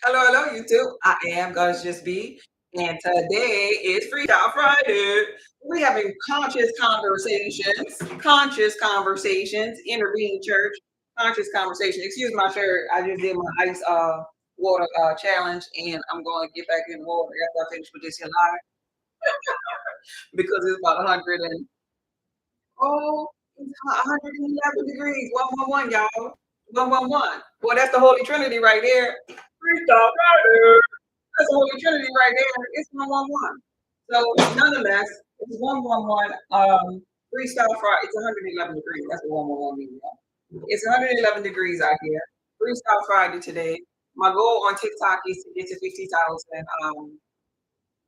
Hello, hello, YouTube. I am gonna just be, and today is Freestyle Friday. We're having conscious conversations, intervening church, conscious conversation. Excuse my shirt. I just did my ice water challenge, and I'm going to get back in the water after I finish with this here live because it's about 100 and oh, it's 111 degrees. 111, y'all. 111. Well, that's the Holy Trinity right there. Freestyle Friday. That's the Holy Trinity right there. It's 111. So nonetheless, it's 111. Freestyle Friday. It's 111 degrees. That's what 111 means. It's 111 degrees out here. Freestyle Friday today. My goal on TikTok is to get to 50,000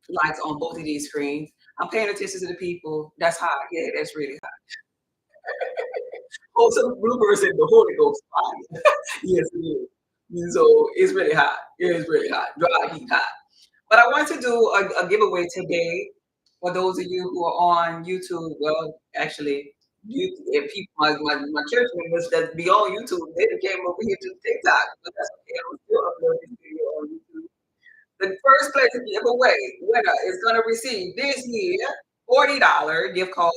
likes on both of these screens. I'm paying attention to the people. That's hot. Yeah, that's really hot. Oh, some bloopers in the Holy Ghost fire. Yes, it is. And so it's really hot. It is really hot. Dry heat hot. But I want to do a giveaway today for those of you who are on YouTube. Well, actually, if people, my church members that be on YouTube, they came over here to TikTok. But that's okay. I'm still uploading this video on YouTube. The first place to give away winner is going to receive this year $40 gift card,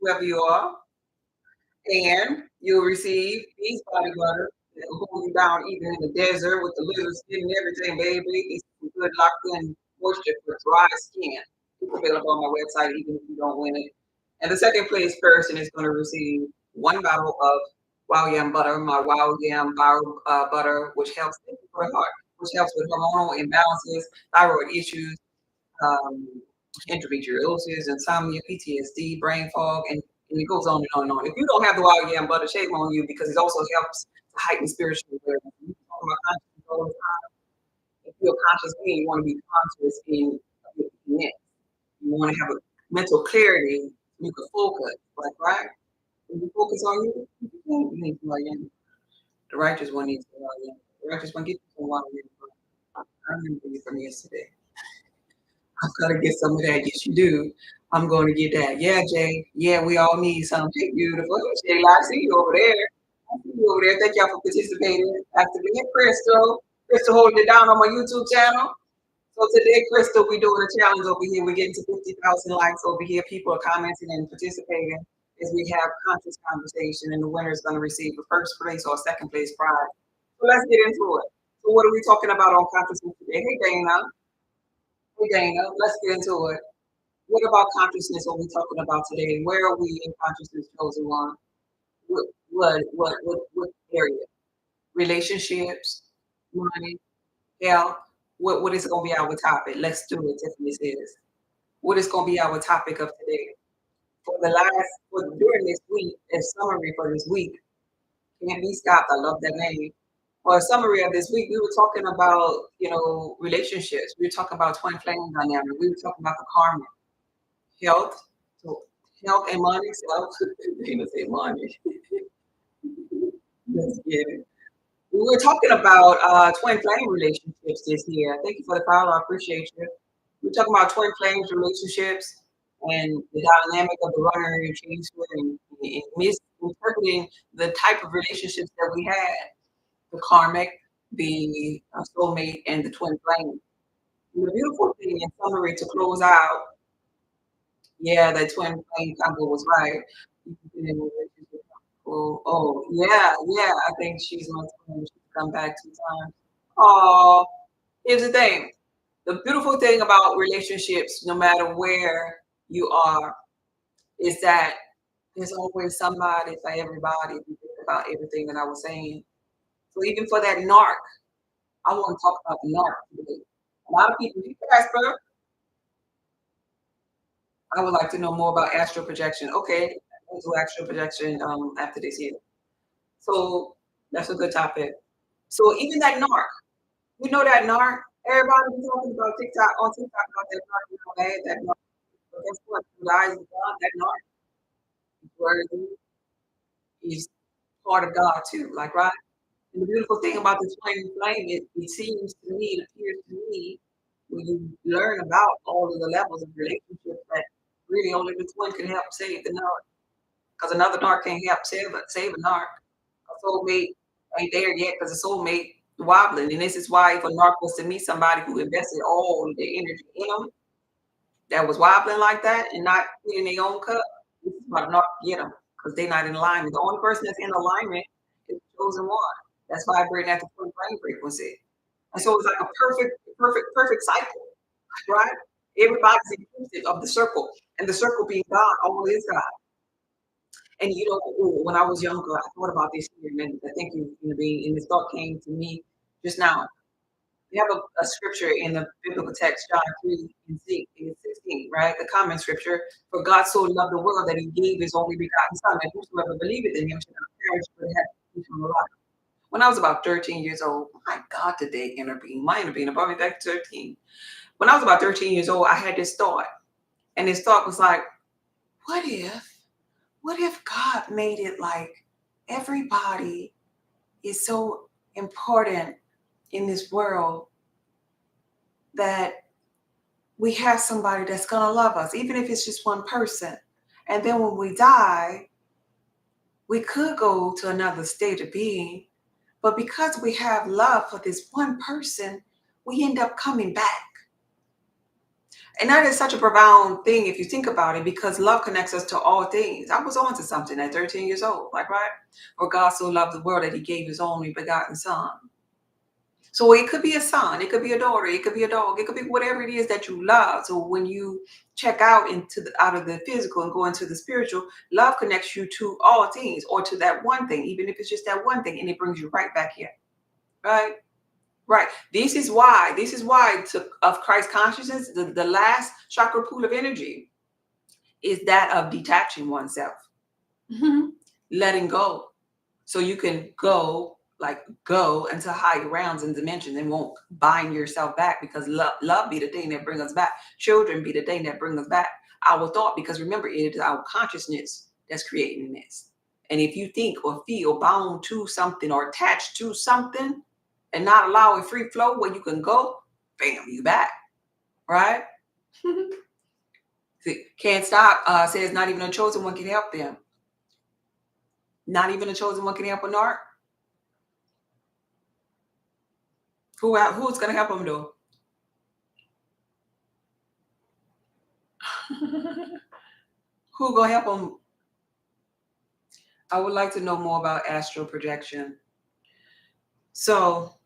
whoever you are, and you'll receive these body butter that will hold you down even in the desert with the little skin and everything, baby. It's some good locked in moisture for dry skin. It's available on my website even if you don't win it. And the second place person is going to receive one bottle of Wild Yam Butter, my Wild Yam Viral Butter, which helps with heart, which helps with hormonal imbalances, thyroid issues, um, endometriosis, insomnia, PTSD, brain fog, and it goes on and on and on. If you don't have the wild yam butter, shame on you because it also helps to heighten spiritual awareness. You talk about consciousness all the time. If you're a conscious being, you want to be conscious in your next. You want to have a mental clarity. You can focus, like right. When you focus on you need to wild yam. The righteous one needs to wild yam. The righteous one gets some wild yam. I remember you from yesterday. I've got to get some of that. Yes, you do. I'm going to get that. Yeah, Jay. Yeah, we all need some. Hey, beautiful. Jay, I see you over there. I see you over there. Thank y'all for participating. Actively. And Crystal. Crystal holding it down on my YouTube channel. So today, Crystal, we're doing a challenge over here. We're getting to 50,000 likes over here. People are commenting and participating as we have conscious conversation, and the winner is going to receive a first place or a second place prize. So let's get into it. So what are we talking about on consciousness today? Hey, Dana. Hey, Dana. Let's get into it. What about consciousness are we talking about today? Where are we in consciousness, chosen one? What area? Relationships, money, health. What is going to be our topic? Let's do it, Tiffany says. What is going to be our topic of today? During this week, a summary for this week, can't be stopped. I love that name. For a summary of this week, we were talking about, relationships. We were talking about twin flame dynamic. We were talking about the karma, health, so health and money. So I was going to say money. Let's get it. We were talking about twin flame relationships this year. Thank you for the follow. I appreciate you. We're talking about twin flames relationships and the dynamic of the runner and chaser and misinterpreting the type of relationships that we had, the karmic, the soulmate, and the twin flame. And the beautiful thing in summary to close out, yeah, that twin flame combo was right. Oh, yeah, yeah. I think she's my twin. She's come back 2 times. Oh, here's the thing. The beautiful thing about relationships, no matter where you are, is that there's always somebody for everybody. If you think about everything that I was saying. So even for that narc, I want to talk about the narc today. A lot of people, Casper, I would like to know more about astral projection. Okay, we'll do astral projection after this year. So that's a good topic. So even that narc, you know that narc. Everybody be talking about TikTok on TikTok about that narc. You know, bad that narc. But guess what? The eyes of God, that narc is worthy. He's part of God too. Like right. And the beautiful thing about the twin flame, it seems to me, it appears to me, when you learn about all of the levels of relationships, that really only the twin can help save the narc. Because another narc can't help save a narc. A soulmate ain't there yet because a soulmate wobbling. And this is why if a narc was to meet somebody who invested all their energy in them that was wobbling like that and not in their own cup, this is why the narc get them because they're not in alignment. The only person that's in alignment is the chosen one. That's vibrating at the full brain frequency. And so it's like a perfect cycle, right? Everybody's inclusive of the circle, and the circle being God, all is God. And you know, when I was younger, I thought about this here, and then I think you know, being, and this thought came to me just now. We have a scripture in the biblical text, John 3 and 16, right? The common scripture. For God so loved the world that he gave his only begotten Son, and whosoever believeth in him shall not perish but have eternal life. When I was about 13 years old, my God, today intervened. My intervened brought me back to 13. When I was about 13 years old, I had this thought. And this thought was like, what if, what if God made it like everybody is so important in this world that we have somebody that's going to love us, even if it's just one person. And then when we die, we could go to another state of being. But because we have love for this one person, we end up coming back. And that is such a profound thing if you think about it, because love connects us to all things. I was on to something at 13 years old, like, right? For God so loved the world that he gave his only begotten Son. So it could be a son, it could be a daughter, it could be a dog, it could be whatever it is that you love. So when you check out out of the physical and go into the spiritual, love connects you to all things or to that one thing, even if it's just that one thing, and it brings you right back here. Right? Right. This is why of Christ consciousness, the last chakra pool of energy is that of detaching oneself. Letting go. So you can go into higher realms and dimensions and won't bind yourself back, because love be the thing that brings us back. Children be the thing that brings us back. Our thought, because remember, it is our consciousness that's creating this. And if you think or feel bound to something or attached to something and not allow a free flow where you can go, bam, you back. Right? See, can't stop. Says not even a chosen one can help them. Not even a chosen one can help an art. Who's gonna help them though? Who gonna help them? I would like to know more about astral projection. So,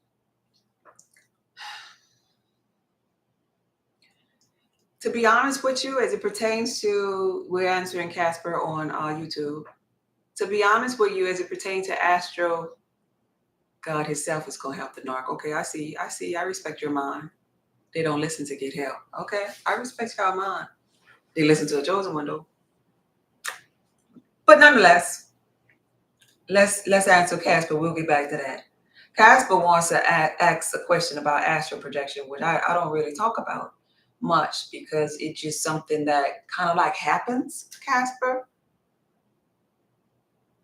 to be honest with you, as it pertains to, we're answering Casper on YouTube. To be honest with you, as it pertains to astral, God Himself is gonna help the narc. Okay, I see. I respect your mind. They don't listen to get help. Okay, I respect your mind. They listen to a chosen one though. But nonetheless, let's answer Casper. We'll get back to that. Casper wants to ask a question about astral projection, which I don't really talk about much because it's just something that kind of like happens, Casper.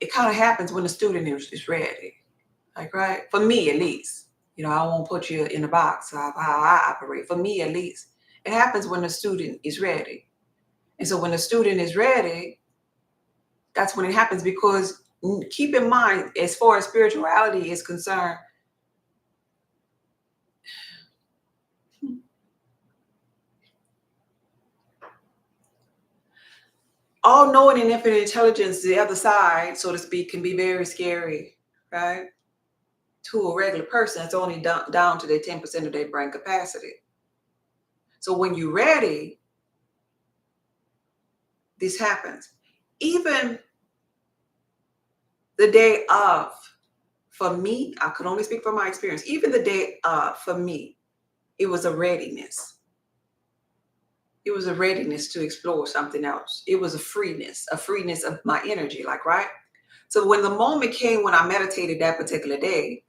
It kind of happens when the student is ready. Like, right? For me, at least. You know, I won't put you in a box of how I operate. For me, at least. It happens when the student is ready. And so when the student is ready, that's when it happens, because keep in mind, as far as spirituality is concerned, all knowing and infinite intelligence, the other side, so to speak, can be very scary, right? To a regular person, it's only down to their 10% of their brain capacity. So when you're ready, this happens. Even the day of, for me, I could only speak from my experience, even the day of, for me, it was a readiness. It was a readiness to explore something else. It was a freeness of my energy, like, right? So when the moment came when I meditated that particular day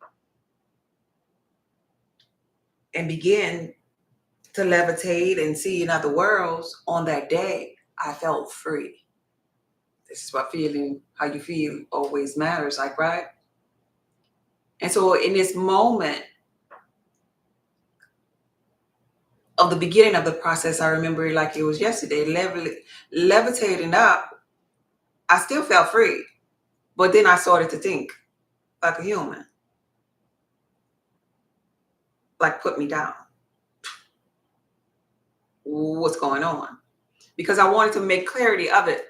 and began to levitate and see in other worlds on that day, I felt free. This is what feeling, how you feel always matters, like, right? And so in this moment of the beginning of the process, I remember it like it was yesterday, levitating up, I still felt free. But then I started to think like a human. like put me down. What's going on? Because I wanted to make clarity of it.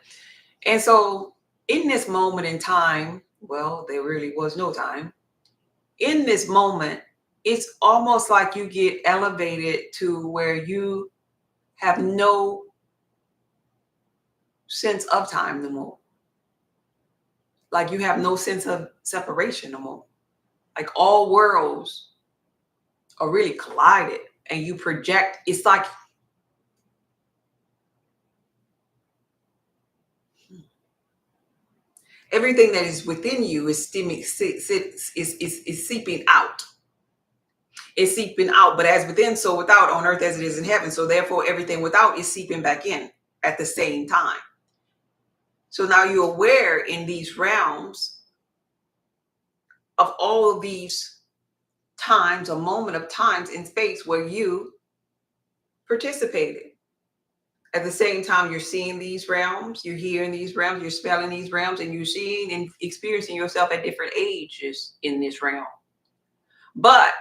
And so in this moment in time, well, there really was no time. In this moment, it's almost like you get elevated to where you have no sense of time no more. Like you have no sense of separation no more. Like all worlds are really collided and you project. It's like everything that is within you is steaming, is seeping out. It's seeping out, but as within, so without, on earth as it is in heaven. So therefore, everything without is seeping back in at the same time. So now you're aware in these realms of all of these times, a moment of times in space where you participated. At the same time, you're seeing these realms, you're hearing these realms, you're smelling these realms, and you're seeing and experiencing yourself at different ages in this realm. But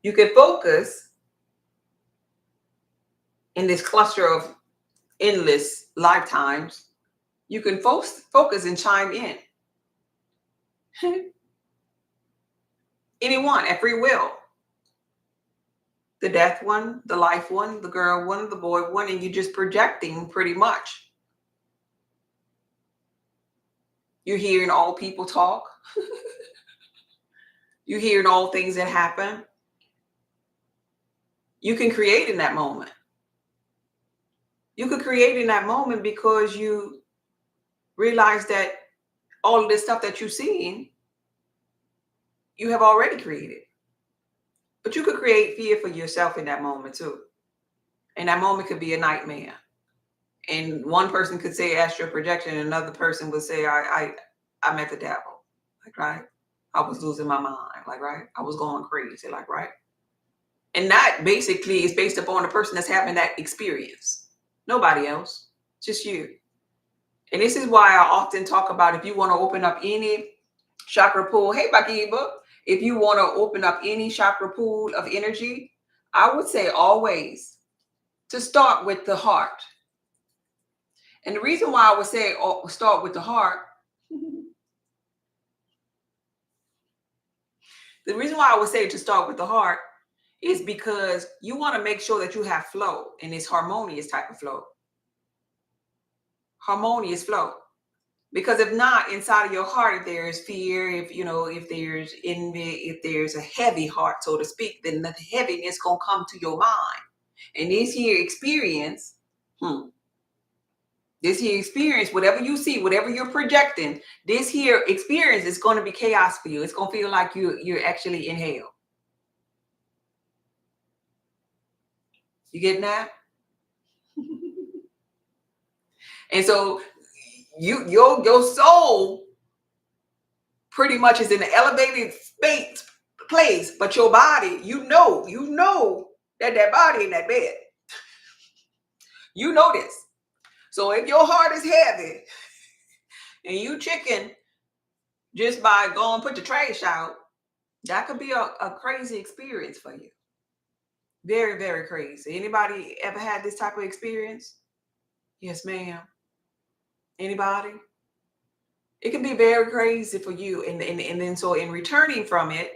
you can focus in this cluster of endless lifetimes. You can focus and chime in. Anyone at free will. The death one, the life one, the girl one, the boy one, and you're just projecting pretty much. You're hearing all people talk. You're hearing all things that happen. You can create in that moment. You could create in that moment because you realize that all of this stuff that you're seeing, you have already created. But you could create fear for yourself in that moment too. And that moment could be a nightmare. And one person could say astral projection, and another person would say, I met the devil. Like, right? I was losing my mind. Like, right? I was going crazy. Like, right? And that basically is based upon the person that's having that experience. Nobody else. Just you. And this is why I often talk about if you want to open up any chakra pool. Hey, Bakiba. If you want to open up any chakra pool of energy, I would say always to start with the heart. And the reason why I would say start with the heart, the reason why I would say to start with the heart is because you want to make sure that you have flow, and it's harmonious type of flow. Harmonious flow. Because if not, inside of your heart, if there's fear, if there's envy, if there's a heavy heart, so to speak, then the heaviness gonna come to your mind. And this here experience, whatever you see, whatever you're projecting, this here experience is going to be chaos for you. It's going to feel like you're actually in hell. You getting that? And so your soul pretty much is in an elevated place, but your body, you know that body in that bed. You know this. So if your heart is heavy and you chicken just by going put the trash out, that could be a crazy experience for you. Very, very crazy. Anybody ever had this type of experience? Yes, ma'am. Anybody? It can be very crazy for you. And then so in returning from it,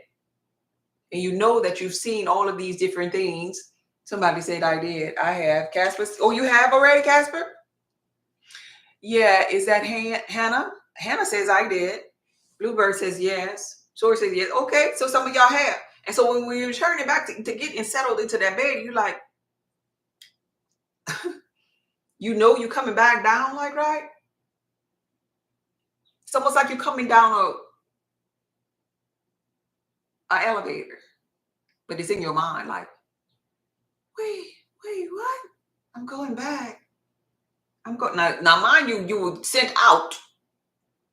and you know that you've seen all of these different things. Somebody said I did. I have. Casper. Oh, you have already, Casper? Yeah. Is that Hannah? Hannah says I did. Bluebird says yes. Source says yes. Okay. So some of y'all have. And so when we return it back to getting settled into that bed, you're like, you're coming back down, like, right? It's almost like you're coming down a elevator, but it's in your mind, like, wait, what? I'm going back. I'm going now. Mind you, you were sent out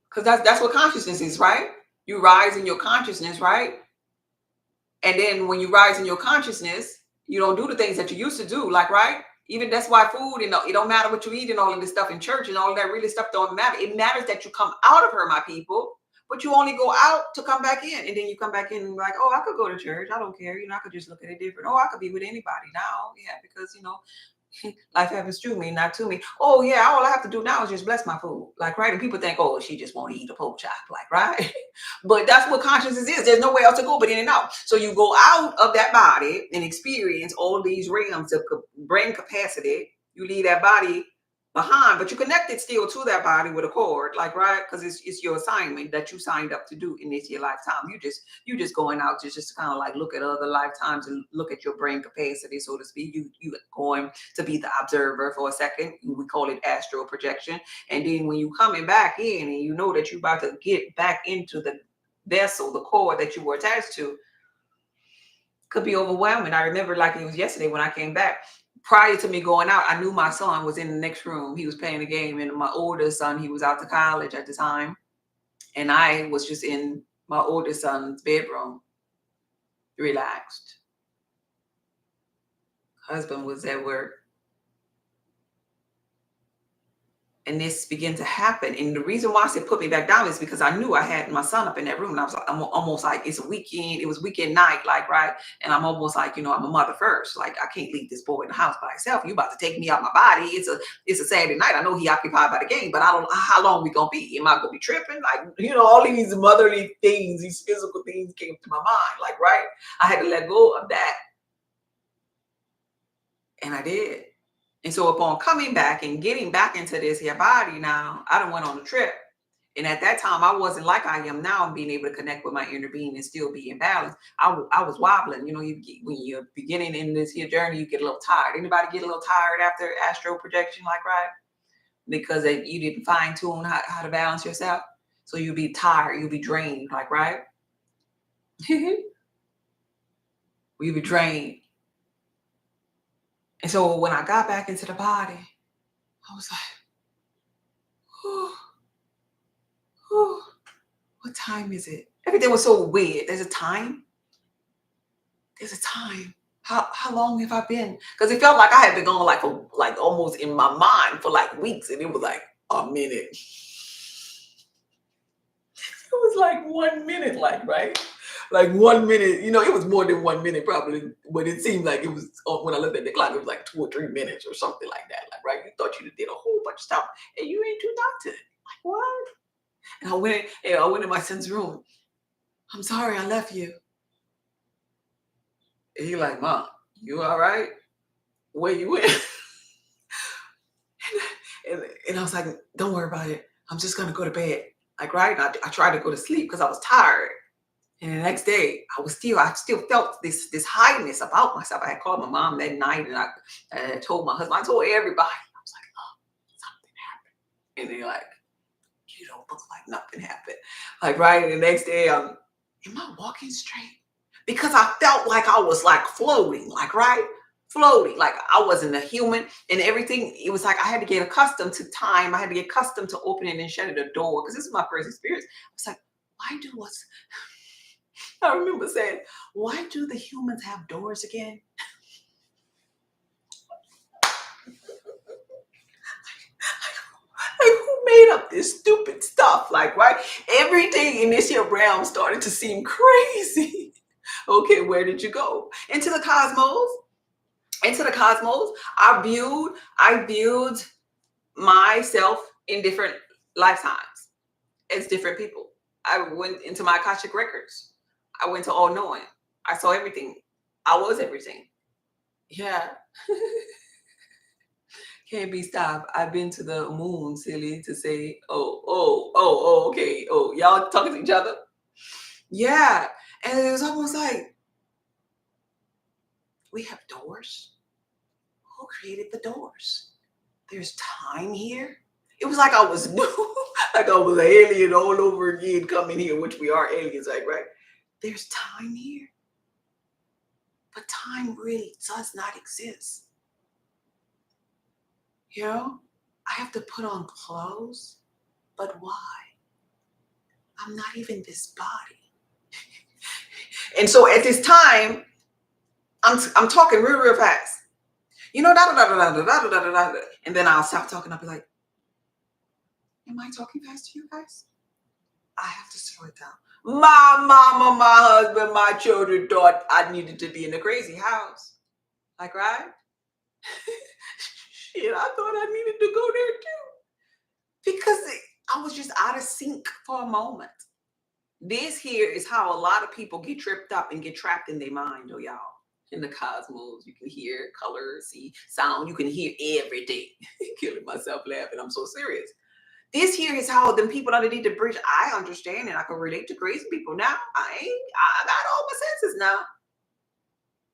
because that's what consciousness is, right? You rise in your consciousness, right? And then when you rise in your consciousness, you don't do the things that you used to do, like, right? Even that's why food, it don't matter what you eat and all of this stuff in church and all of that really stuff don't matter. It matters that you come out of her, my people. but you only go out to come back in, and then you come back in and like, oh, I could go to church. I don't care. I could just look at it different. Oh, I could be with anybody now. Yeah, because life happens to me, not to me. Oh yeah, all I have to do now is just bless my food. Like, right? And people think, oh, she just want to eat a pork chop, like, right? But that's what consciousness is. There's nowhere else to go but in and out. So you go out of that body and experience all these realms of brain capacity. You leave that body behind, but you connected still to that body with a cord, like, right? Because it's your assignment that you signed up to do in this your lifetime. You just going out to just kind of like look at other lifetimes and look at your brain capacity, so to speak. You going to be the observer for a second. We call it astral projection. And then when you coming back in and you know that you're about to get back into the vessel, the cord that you were attached to, could be overwhelming. I remember like it was yesterday when I came back. Prior to me going out, I knew my son was in the next room. He was playing a game, and my oldest son, he was out to college at the time, and I was just in my oldest son's bedroom, relaxed. Husband was at work. And this began to happen. And the reason why I said put me back down is because I knew I had my son up in that room. And I was like, I'm almost like, it's a weekend. It was weekend night, like, right. And I'm almost like, I'm a mother first. Like, I can't leave this boy in the house by himself. You about to take me out my body. It's a Saturday night. I know he occupied by the game, but I don't know how long we gonna be. Am I gonna be tripping? Like, all these motherly things, these physical things came to my mind. Like, right. I had to let go of that. And I did. And so upon coming back and getting back into this here body now, I done went on a trip. And at that time, I wasn't like I am now, being able to connect with my inner being and still be in balance. I was wobbling. When you're beginning in this here journey, you get a little tired. Anybody get a little tired after astral projection, like, right? Because you didn't fine tune how to balance yourself. So you'll be tired. You'll be drained, like, right? You'll be drained. And so when I got back into the body, I was like, oh, what time is it? Everything was so weird. There's a time. How long have I been? Because it felt like I had been gone like almost in my mind for like weeks, and it was like a minute. It was like 1 minute, like, right? Like 1 minute, it was more than 1 minute probably, but it seemed like it was, when I looked at the clock, it was like 2 or 3 minutes or something like that. Like, right? You thought you did a whole bunch of stuff and you ain't do nothing. Like, what? And I went in my son's room. I'm sorry I left you. And he like, Mom, you all right? Where you went? and I was like, don't worry about it. I'm just gonna go to bed. Like, right? I tried to go to sleep because I was tired. And the next day, I still felt this highness about myself. I had called my mom that night, and I told my husband, I told everybody. I was like, oh, something happened. And they're like, you don't look like nothing happened. Like, right? And the next day, am I walking straight? Because I felt like I was like floating, like, right? Floating, like I wasn't a human, and everything. It was like I had to get accustomed to time. I had to get accustomed to opening and shutting the door, because this is my first experience. I was like, why do us? I remember saying, why do the humans have doors again? Like, who made up this stupid stuff? Like, right? Everything in this here realm started to seem crazy. Okay, where did you go? Into the cosmos. Into the cosmos. I viewed myself in different lifetimes as different people. I went into my Akashic records. I went to all knowing. I saw everything. I was everything. Yeah. Can't be stopped. I've been to the moon, silly, to say, okay. Oh, y'all talking to each other? Yeah. And it was almost like, we have doors. Who created the doors? There's time here. It was like I was new, like I was an alien all over again coming here, which we are aliens, like, right? There's time here. But time really does not exist. I have to put on clothes, but why? I'm not even this body. And so at this time, I'm talking real fast. Da da da da da da da da da, and then I'll stop talking. I'll be like, am I talking fast to you guys? I have to slow it down. My mama, my husband, my children thought I needed to be in a crazy house. Like, right? Shit, I thought I needed to go there too. Because I was just out of sync for a moment. This here is how a lot of people get tripped up and get trapped in their mind, oh y'all. In the cosmos, you can hear color, see sound, you can hear everything. Killing myself laughing. I'm so serious. This here is how the people underneath the bridge, I understand and I can relate to crazy people now. I got all my senses now.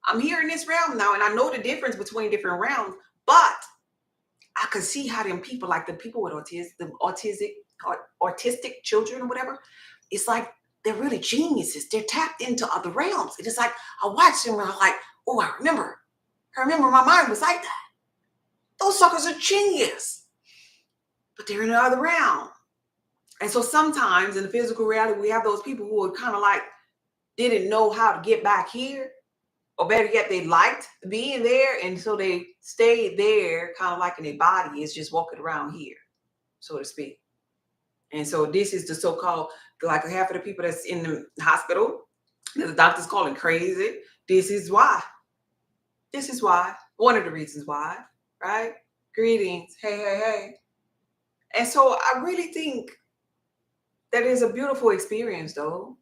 I'm here in this realm now, and I know the difference between different realms, but I can see how them people, like the people with autistic children or whatever, it's like they're really geniuses. They're tapped into other realms. It's like I watch them and I'm like, oh, I remember. My mind was like that. Those suckers are genius, but they're in another realm. And so sometimes in the physical reality, we have those people who are kind of like didn't know how to get back here, or better yet, they liked being there, and so they stayed there, kind of like in their body is just walking around here, so to speak. And so this is the so-called, like half of the people that's in the hospital, the doctors calling crazy. This is why. This is why. One of the reasons why, right? Greetings. Hey, hey, hey. And so I really think that is a beautiful experience, though.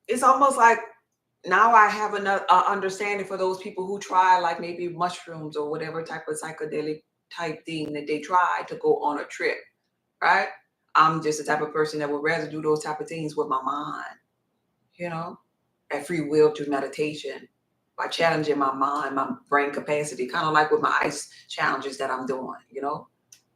It's almost like now I have another understanding for those people who try, like maybe mushrooms or whatever type of psychedelic type thing that they try to go on a trip, right? I'm just the type of person that would rather do those type of things with my mind, you know, at free will through meditation by challenging my mind, my brain capacity, kind of like with my ice challenges that I'm doing, you know.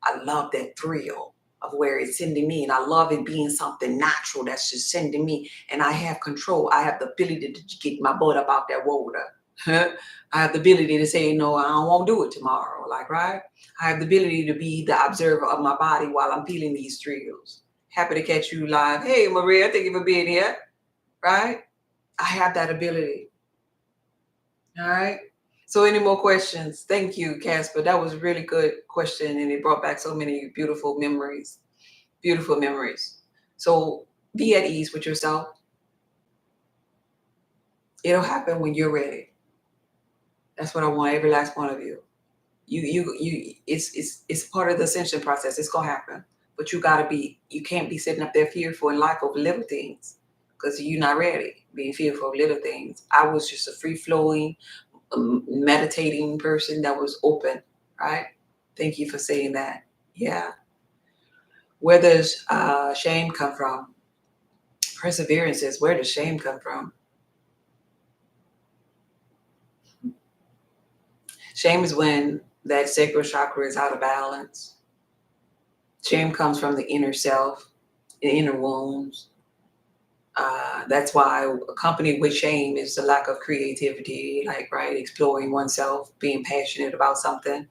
I love that thrill of where it's sending me, and I love it being something natural that's just sending me, and I have control. I have the ability to get my butt up out that water. I have the ability to say, no, I don't want to do it tomorrow. Like, right? I have the ability to be the observer of my body while I'm feeling these thrills. Happy to catch you live. Hey, Maria, thank you for being here. Right? I have that ability. All right. So any more questions? Thank you, Casper. That was a really good question, and it brought back so many beautiful memories. Beautiful memories. So be at ease with yourself. It'll happen when you're ready. That's what I want every last one of you. It's part of the ascension process. It's gonna happen. But you can't be sitting up there fearful in life over little things because you're not ready, being fearful of little things. I was just a free flowing, meditating person that was open, right? Thank you for saying that. Yeah. Where does shame come from? Perseverance is, where does shame come from? Shame is when that sacral chakra is out of balance. Shame comes from the inner self, the inner wounds. That's why accompanied with shame is the lack of creativity, like, right, exploring oneself, being passionate about something.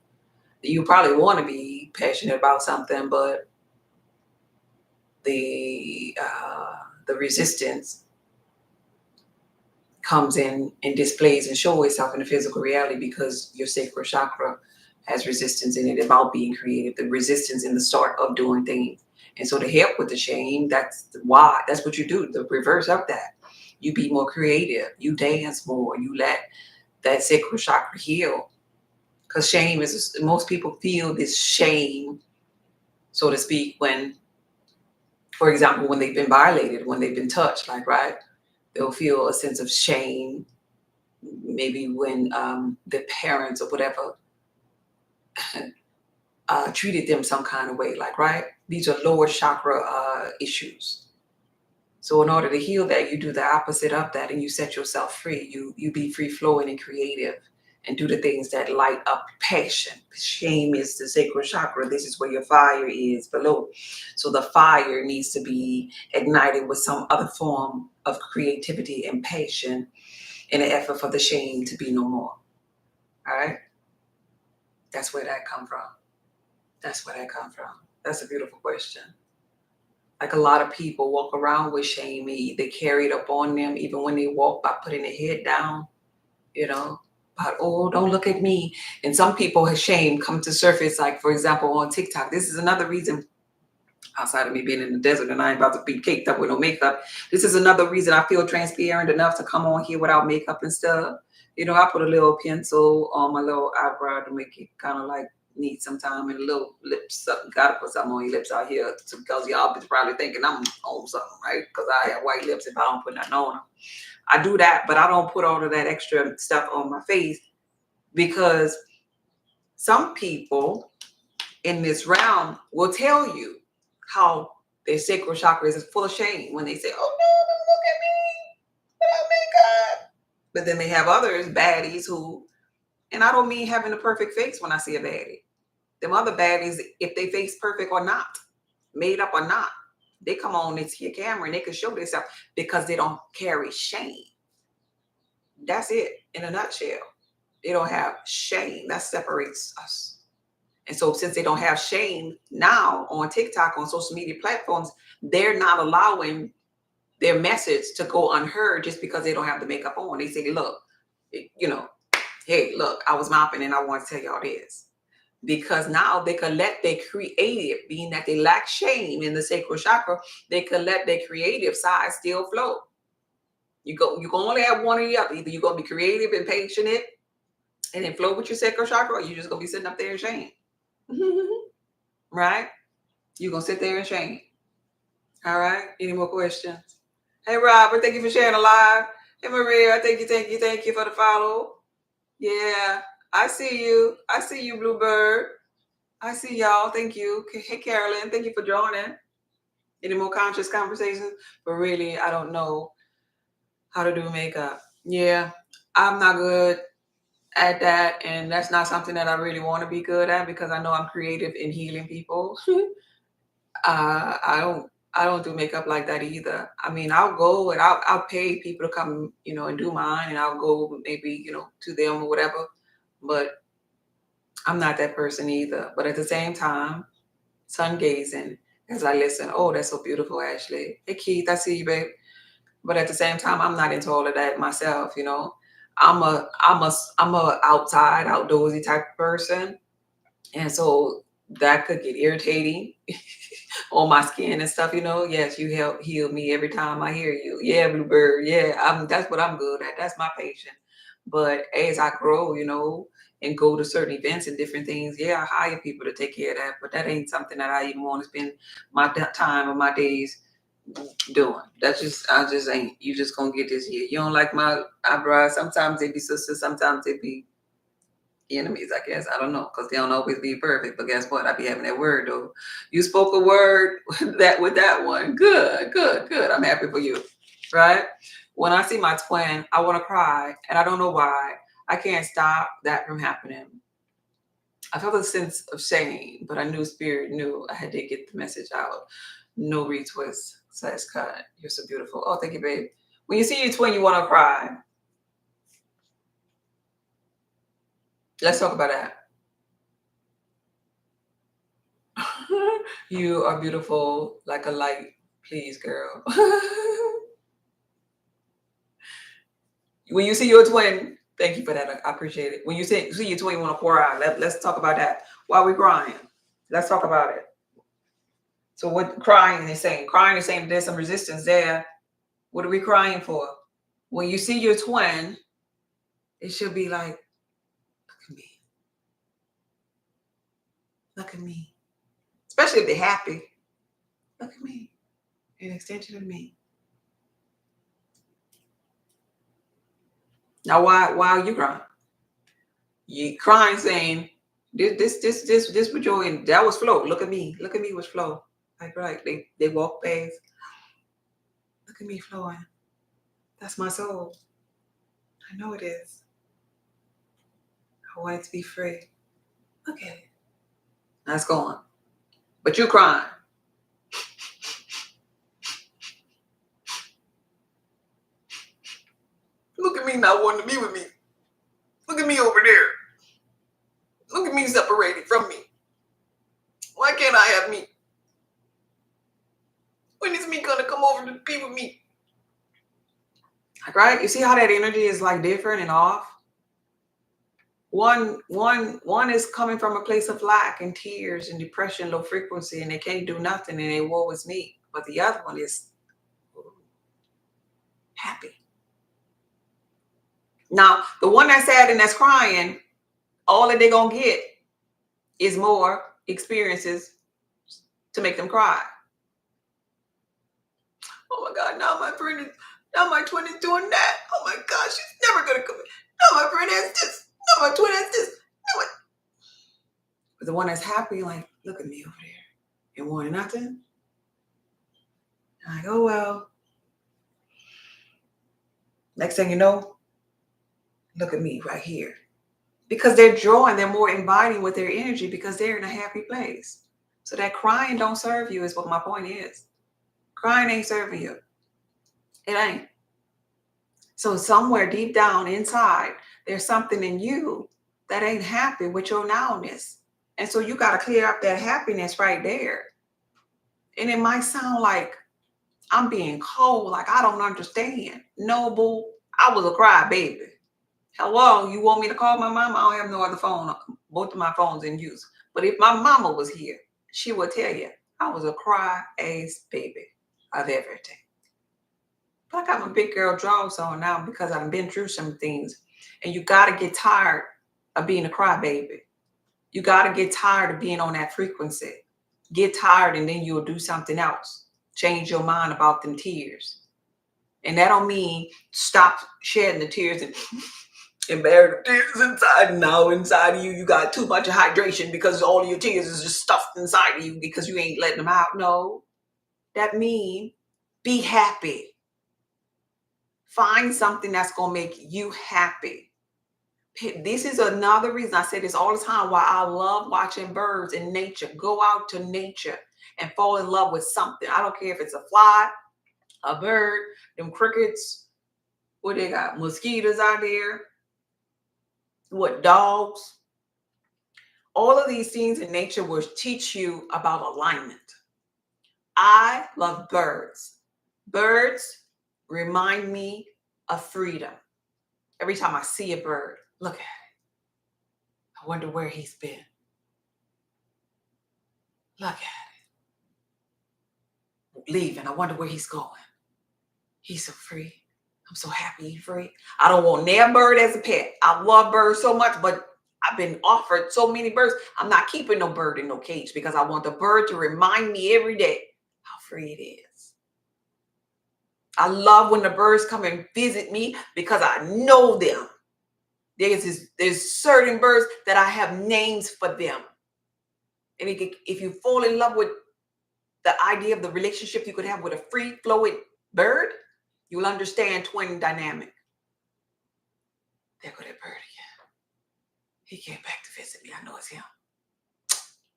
You probably want to be passionate about something, but the resistance comes in and displays and shows itself in the physical reality because your sacral chakra has resistance in it about being creative, the resistance in the start of doing things. And so to help with the shame, that's why, that's what you do, the reverse of that. You be more creative, you dance more, you let that sacral chakra heal. Because shame is, most people feel this shame, so to speak, when, for example, when they've been violated, when they've been touched, like, right? They'll feel a sense of shame, maybe when the parents or whatever treated them some kind of way, like, right? These are lower chakra issues. So in order to heal that, you do the opposite of that and you set yourself free. You be free flowing and creative and do the things that light up passion. Shame is the sacral chakra. This is where your fire is below. So the fire needs to be ignited with some other form of creativity and passion in an effort for the shame to be no more. All right? That's where that come from. That's where that come from. That's a beautiful question. Like a lot of people walk around with shame. They carry it up on them even when they walk by putting their head down, you know, but, oh, don't look at me. And some people have shame come to surface, like, for example, on TikTok. This is another reason outside of me being in the desert, and I ain't about to be caked up with no makeup. This is another reason I feel transparent enough to come on here without makeup and stuff. You know, I put a little pencil on my little eyebrow to make it kind of like need some time, and a little lips. Gotta put something on your lips out here because y'all be probably thinking I'm on something, right? Because I have white lips if I don't put nothing on them. I do that, but I don't put all of that extra stuff on my face because some people in this realm will tell you how their sacral chakra is full of shame when they say, "Oh no, don't look at me without makeup." But then they have others, baddies, who, and I don't mean having a perfect face when I see a baddie. Them other baddies, if they face perfect or not, made up or not, they come on, they see a camera and they can show themselves because they don't carry shame. That's it in a nutshell. They don't have shame. That separates us. And so since they don't have shame now on TikTok, on social media platforms, they're not allowing their message to go unheard just because they don't have the makeup on. They say, look, you know, hey, look, I was mopping and I want to tell y'all this. Because now they can let their creative, being that they lack shame in the sacral chakra, they can let their creative side still flow. You can only have one or the other. Either you're gonna be creative and patient and then flow with your sacral chakra, or you're just gonna be sitting up there in shame. Right? You're gonna sit there in shame. All right. Any more questions? Hey Robert, thank you for sharing the live. Hey Maria, thank you for the follow. Yeah, I see you. I see you, Bluebird. I see y'all. Thank you. Hey Carolyn, thank you for joining. Any more conscious conversations? But really, I don't know how to do makeup. Yeah, I'm not good at that, and that's not something that I really want to be good at because I know I'm creative in healing people. I don't do makeup like that either. I mean, I'll go and I'll pay people to come, and do mine, and I'll go maybe, to them or whatever. But I'm not that person either. But at the same time, sun gazing as I listen. Oh, that's so beautiful, Ashley. Hey Keith, I see you, babe. But at the same time, I'm not into all of that myself. I'm a outside, outdoorsy type of person. And so that could get irritating on my skin and stuff. Yes, you help heal me every time I hear you. Yeah, Bluebird. Yeah, that's what I'm good at. That's my patient. But as I grow, and go to certain events and different things, yeah, I hire people to take care of that. But that ain't something that I even want to spend my time or my days doing. I just ain't. You just gonna get this here. You don't like my eyebrows. Sometimes they be sisters. Sometimes they be enemies, I guess. I don't know, because they don't always be perfect. But guess what? I be having that word though. You spoke a word with that one. Good, good, good. I'm happy for you. Right? When I see my twin, I want to cry. And I don't know why. I can't stop that from happening. I felt a sense of shame, but I knew spirit knew I had to get the message out. No retwist. / cut. You're so beautiful. Oh, thank you, babe. When you see your twin, you want to cry. Let's talk about that. You are beautiful like a light. Please, girl. When you see your twin, thank you for that. I appreciate it. When you see your twin, you want to cry. Let's talk about that. Why are we crying? Let's talk about it. So what crying is saying? Crying is saying there's some resistance there. What are we crying for? When you see your twin, it should be like, look at me. Look at me. Especially if they're happy. Look at me. An extension of me. Now why are you crying? You crying saying, this was joy, and that was flow. Look at me. Look at me was flow. Like right. They walk past. Look at me flowing. That's my soul. I know it is. I want it to be free. Look at it. Now it's gone. But you crying. Look at me not wanting to be with me. Look at me over there. Look at me separated from me. Why can't I have me? When is me gonna come over to be with me? Like, right? You see how that energy is like different and off? One is coming from a place of lack and tears and depression, low frequency, and they can't do nothing and they woe is me. But the other one is happy. Now, the one that's sad and that's crying, all that they're gonna get is more experiences to make them cry. Oh my God, now my twin is doing that. Oh my God, she's never gonna come. Now my friend has this. Now my twin has this. Now my... But the one that's happy, like, look at me over there. You want nothing? I'm like, oh well. Next thing you know, look at me right here. Because they're drawing, they're more inviting with their energy because they're in a happy place. So that crying don't serve you is what my point is. Crying ain't serving you. It ain't. So somewhere deep down inside, there's something in you that ain't happy with your nowness. And so you got to clear up that happiness right there. And it might sound like I'm being cold, like I don't understand. No, boo, I was a crybaby. Hello, you want me to call my mama? I don't have no other phone. Both of my phones in use. But if my mama was here, she would tell you I was a cry-ass baby of everything. But I got my big girl draws on now because I've been through some things. And you got to get tired of being a crybaby. You got to get tired of being on that frequency. Get tired and then you'll do something else. Change your mind about them tears. And that don't mean stop shedding the tears and bear the tears inside. Now inside of you, you got too much of hydration because all of your tears is just stuffed inside of you because you ain't letting them out. No, that means be happy. Find something that's going to make you happy. This is another reason I say this all the time, why I love watching birds in nature. Go out to nature and fall in love with something. I don't care if it's a fly, a bird, them crickets, what they got, mosquitoes out there, what, dogs. All of these things in nature will teach you about alignment. I love birds. Birds remind me of freedom. Every time I see a bird, look at it. I wonder where he's been. Look at it. Leaving. I wonder where he's going. He's so free. I'm so happy he's free. I don't want no bird as a pet. I love birds so much, but I've been offered so many birds. I'm not keeping no bird in no cage because I want the bird to remind me every day how free it is. I love when the birds come and visit me because I know them. There's certain birds that I have names for them. And if you fall in love with the idea of the relationship you could have with a free-flowing bird, you'll understand twin dynamic. There go that bird again. He came back to visit me. I know it's him.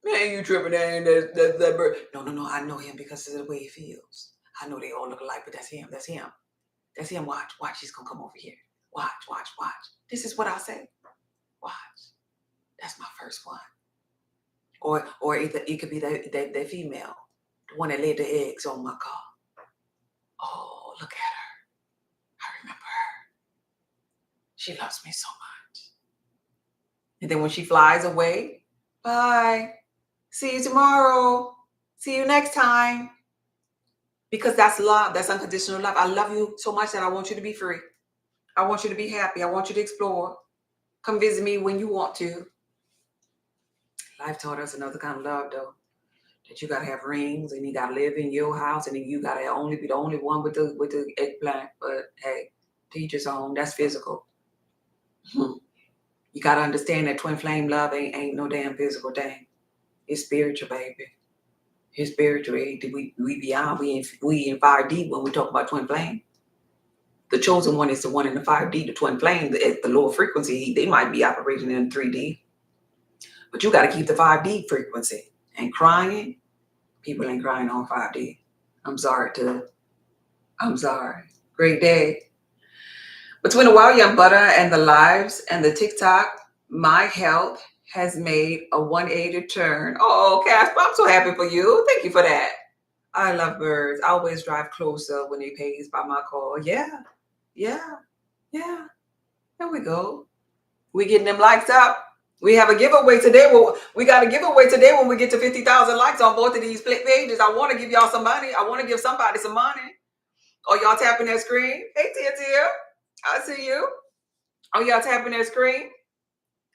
Man, you tripping, that bird. No, I know him because of the way he feels. I know they all look alike, but that's him. That's him. That's him. Watch. He's going to come over here. Watch. This is what I say. Watch. That's my first one. Or it could be that female, the one that laid the eggs on my car. Oh, look at her. I remember her. She loves me so much. And then when she flies away, bye. See you tomorrow. See you next time. Because that's love. That's unconditional love. I love you so much that I want you to be free. I want you to be happy. I want you to explore. Come visit me when you want to. Life taught us another kind of love, though. That you gotta have rings and you gotta live in your house and then you gotta only be the only one with the eggplant. But hey, to each his own. That's physical. You gotta understand that twin flame love ain't no damn physical thing. It's spiritual, baby. It's spiritual. We beyond. We in 5D when we talk about twin flame. The chosen one is the one in the 5D, the twin flame. At the lower frequency, they might be operating in 3D. But you got to keep the 5D frequency. And crying, people ain't crying on 5D. I'm sorry. Great day. Between the Wild Yam Butter and the lives and the TikTok, my health has made a 180 turn. Oh, Casper, I'm so happy for you. Thank you for that. I love birds. I always drive closer when they pass by my car. Yeah. There we go. We getting them likes up. We have a giveaway today. Well, we got a giveaway today when we get to 50,000 likes on both of these pages. I want to give y'all some money. I want to give somebody some money. Oh, y'all tapping that screen? Hey, Tia Tia. I see you. Oh, y'all tapping that screen?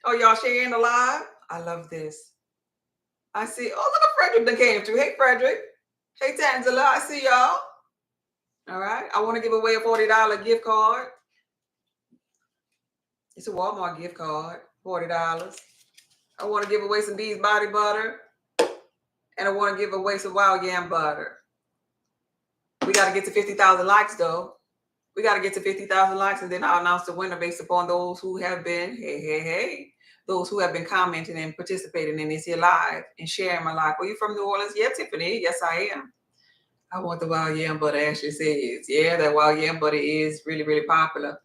Oh, y'all sharing the live? I love this. I see. Oh, look at Frederick that came through. Hey, Frederick. Hey, Tanzala. I see y'all. All right. I want to give away a $40 gift card. It's a Walmart gift card. $40. I want to give away some Bees Body Butter. And I want to give away some Wild Yam Butter. We got to get to 50,000 likes, though. We got to get to 50,000 likes, and then I'll announce the winner based upon those who have been, those who have been commenting and participating in this here live and sharing my life. Are you from New Orleans? Yeah, Tiffany. Yes, I am. I want the Wild Yam Butter, Ashley says. Yeah, that Wild Yam Butter is really, really popular.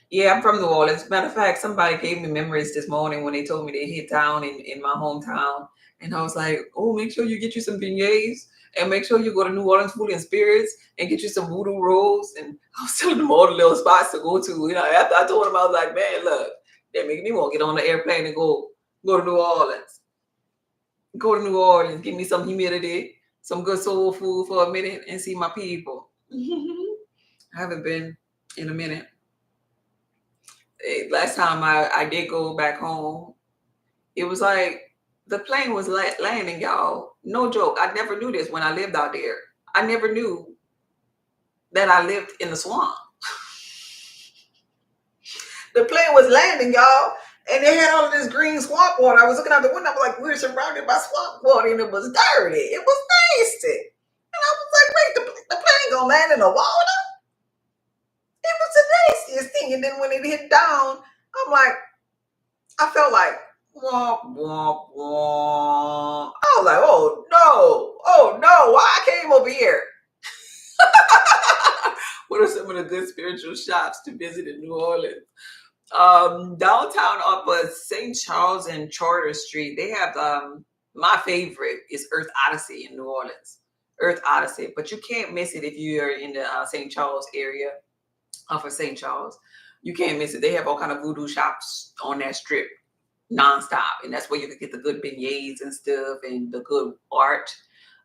Yeah, I'm from New Orleans. Matter of fact, somebody gave me memories this morning when they told me they hit town in my hometown. And I was like, oh, make sure you get you some beignets and make sure you go to New Orleans Food and Spirits and get you some voodoo rolls. And I was telling them all the little spots to go to. You know, after I told them, I was like, man, look, they're making me want to get on the airplane and go to New Orleans. Go to New Orleans, give me some humidity, some good soul food for a minute and see my people. I haven't been in a minute. Last time I did go back home, it was like the plane was landing, y'all. No joke. I never knew this when I lived out there. I never knew that I lived in the swamp. The plane was landing, y'all, and they had all of this green swamp water. I was looking out the window, I was like, we were surrounded by swamp water, and it was dirty. It was nasty. And I was like, wait, the plane gonna land in the water? It was the nastiest thing. And then when it hit down, I'm like, I felt like, womp, womp, womp. I was like, oh no, why I came over here? What are some of the good spiritual shops to visit in New Orleans? Downtown up St. Charles and Charter Street, they have my favorite is Earth Odyssey in New Orleans. Earth Odyssey, but you can't miss it if you are in the St. Charles area off of St. Charles. You can't miss it. They have all kind of voodoo shops on that strip nonstop, and that's where you can get the good beignets and stuff and the good art,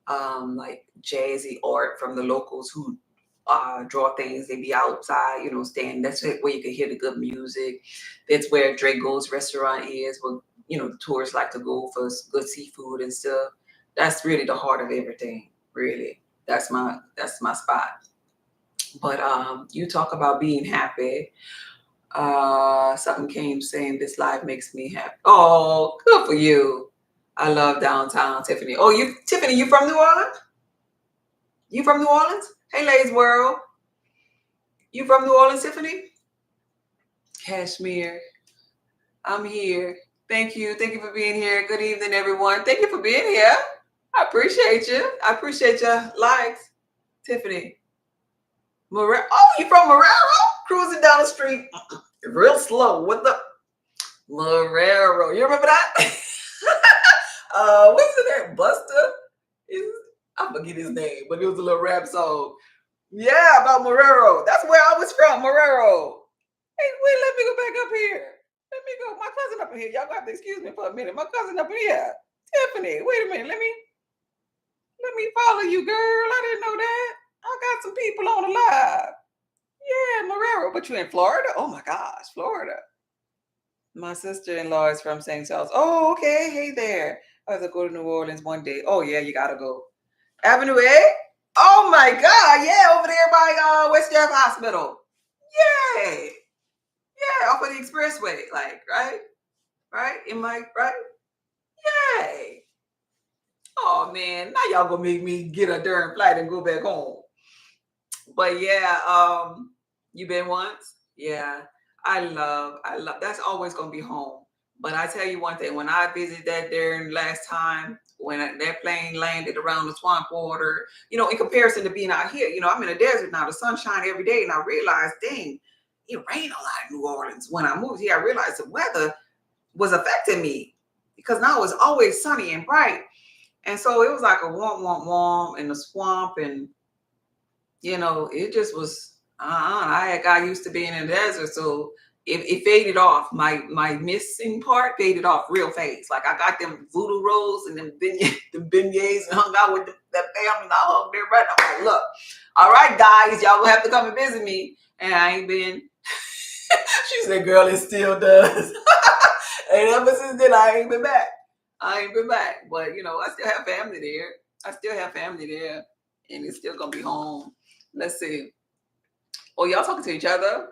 like jazzy art from the locals who draw things. They be outside, you know, stand. That's where you can hear the good music. That's where Drago's restaurant is, where, you know, the tourists like to go for good seafood and stuff. That's really the heart of everything. Really, that's my spot. But you talk about being happy. Something came saying this live makes me happy. Oh, good for you. I love downtown, Tiffany. Oh, Tiffany, you from New Orleans? You from New Orleans? Hey, Lay's World. You from New Orleans, Tiffany? Kashmir. I'm here. Thank you. Thank you for being here. Good evening, everyone. Thank you for being here. I appreciate you. I appreciate your likes, Tiffany. Oh, you from Marrero? Cruising down the street real slow. What the? Marrero. You remember that? What's his name? Buster? I forget his name, but it was a little rap song. Yeah, about Marrero. That's where I was from, Marrero. Hey, wait, let me go back up here. Let me go. My cousin up in here. Y'all gonna have to excuse me for a minute. My cousin up in here. Tiffany, wait a minute. Let me follow you, girl. I didn't know that. I got some people on the live. Yeah, Marrero. But you in Florida? Oh my gosh, Florida. My sister-in-law is from St. Charles. Oh, okay. Hey there. I have to go to New Orleans one day. Oh yeah, you gotta go. Avenue A? Oh my God. Yeah, over there by West Jeff Hospital. Yay. Yeah, off of the expressway. Like, right? Right? Right? Yay. Oh man, now y'all gonna make me get a darn flight and go back home. But yeah, you been once? Yeah. I love that's always gonna be home. But I tell you one thing, when I visited that there last time, when that plane landed around the swamp water, you know, in comparison to being out here, you know, I'm in a desert now, the sun shines every day, and I realized, dang, it rained a lot in New Orleans. When I moved here, I realized the weather was affecting me because now it's always sunny and bright. And so it was like a warm in the swamp, and you know, it just was I got used to being in the desert, so it faded off. My missing part faded off real fast. Like I got them voodoo rolls and them beignets and hung out with that family. And I hugged everybody. I'm like, look, all right, guys, y'all will have to come and visit me. And I ain't been. She said, girl, it still does. And ever since then, I ain't been back. I ain't been back. But I still have family there. I still have family there. And it's still gonna be home. Let's see. Oh, y'all talking to each other?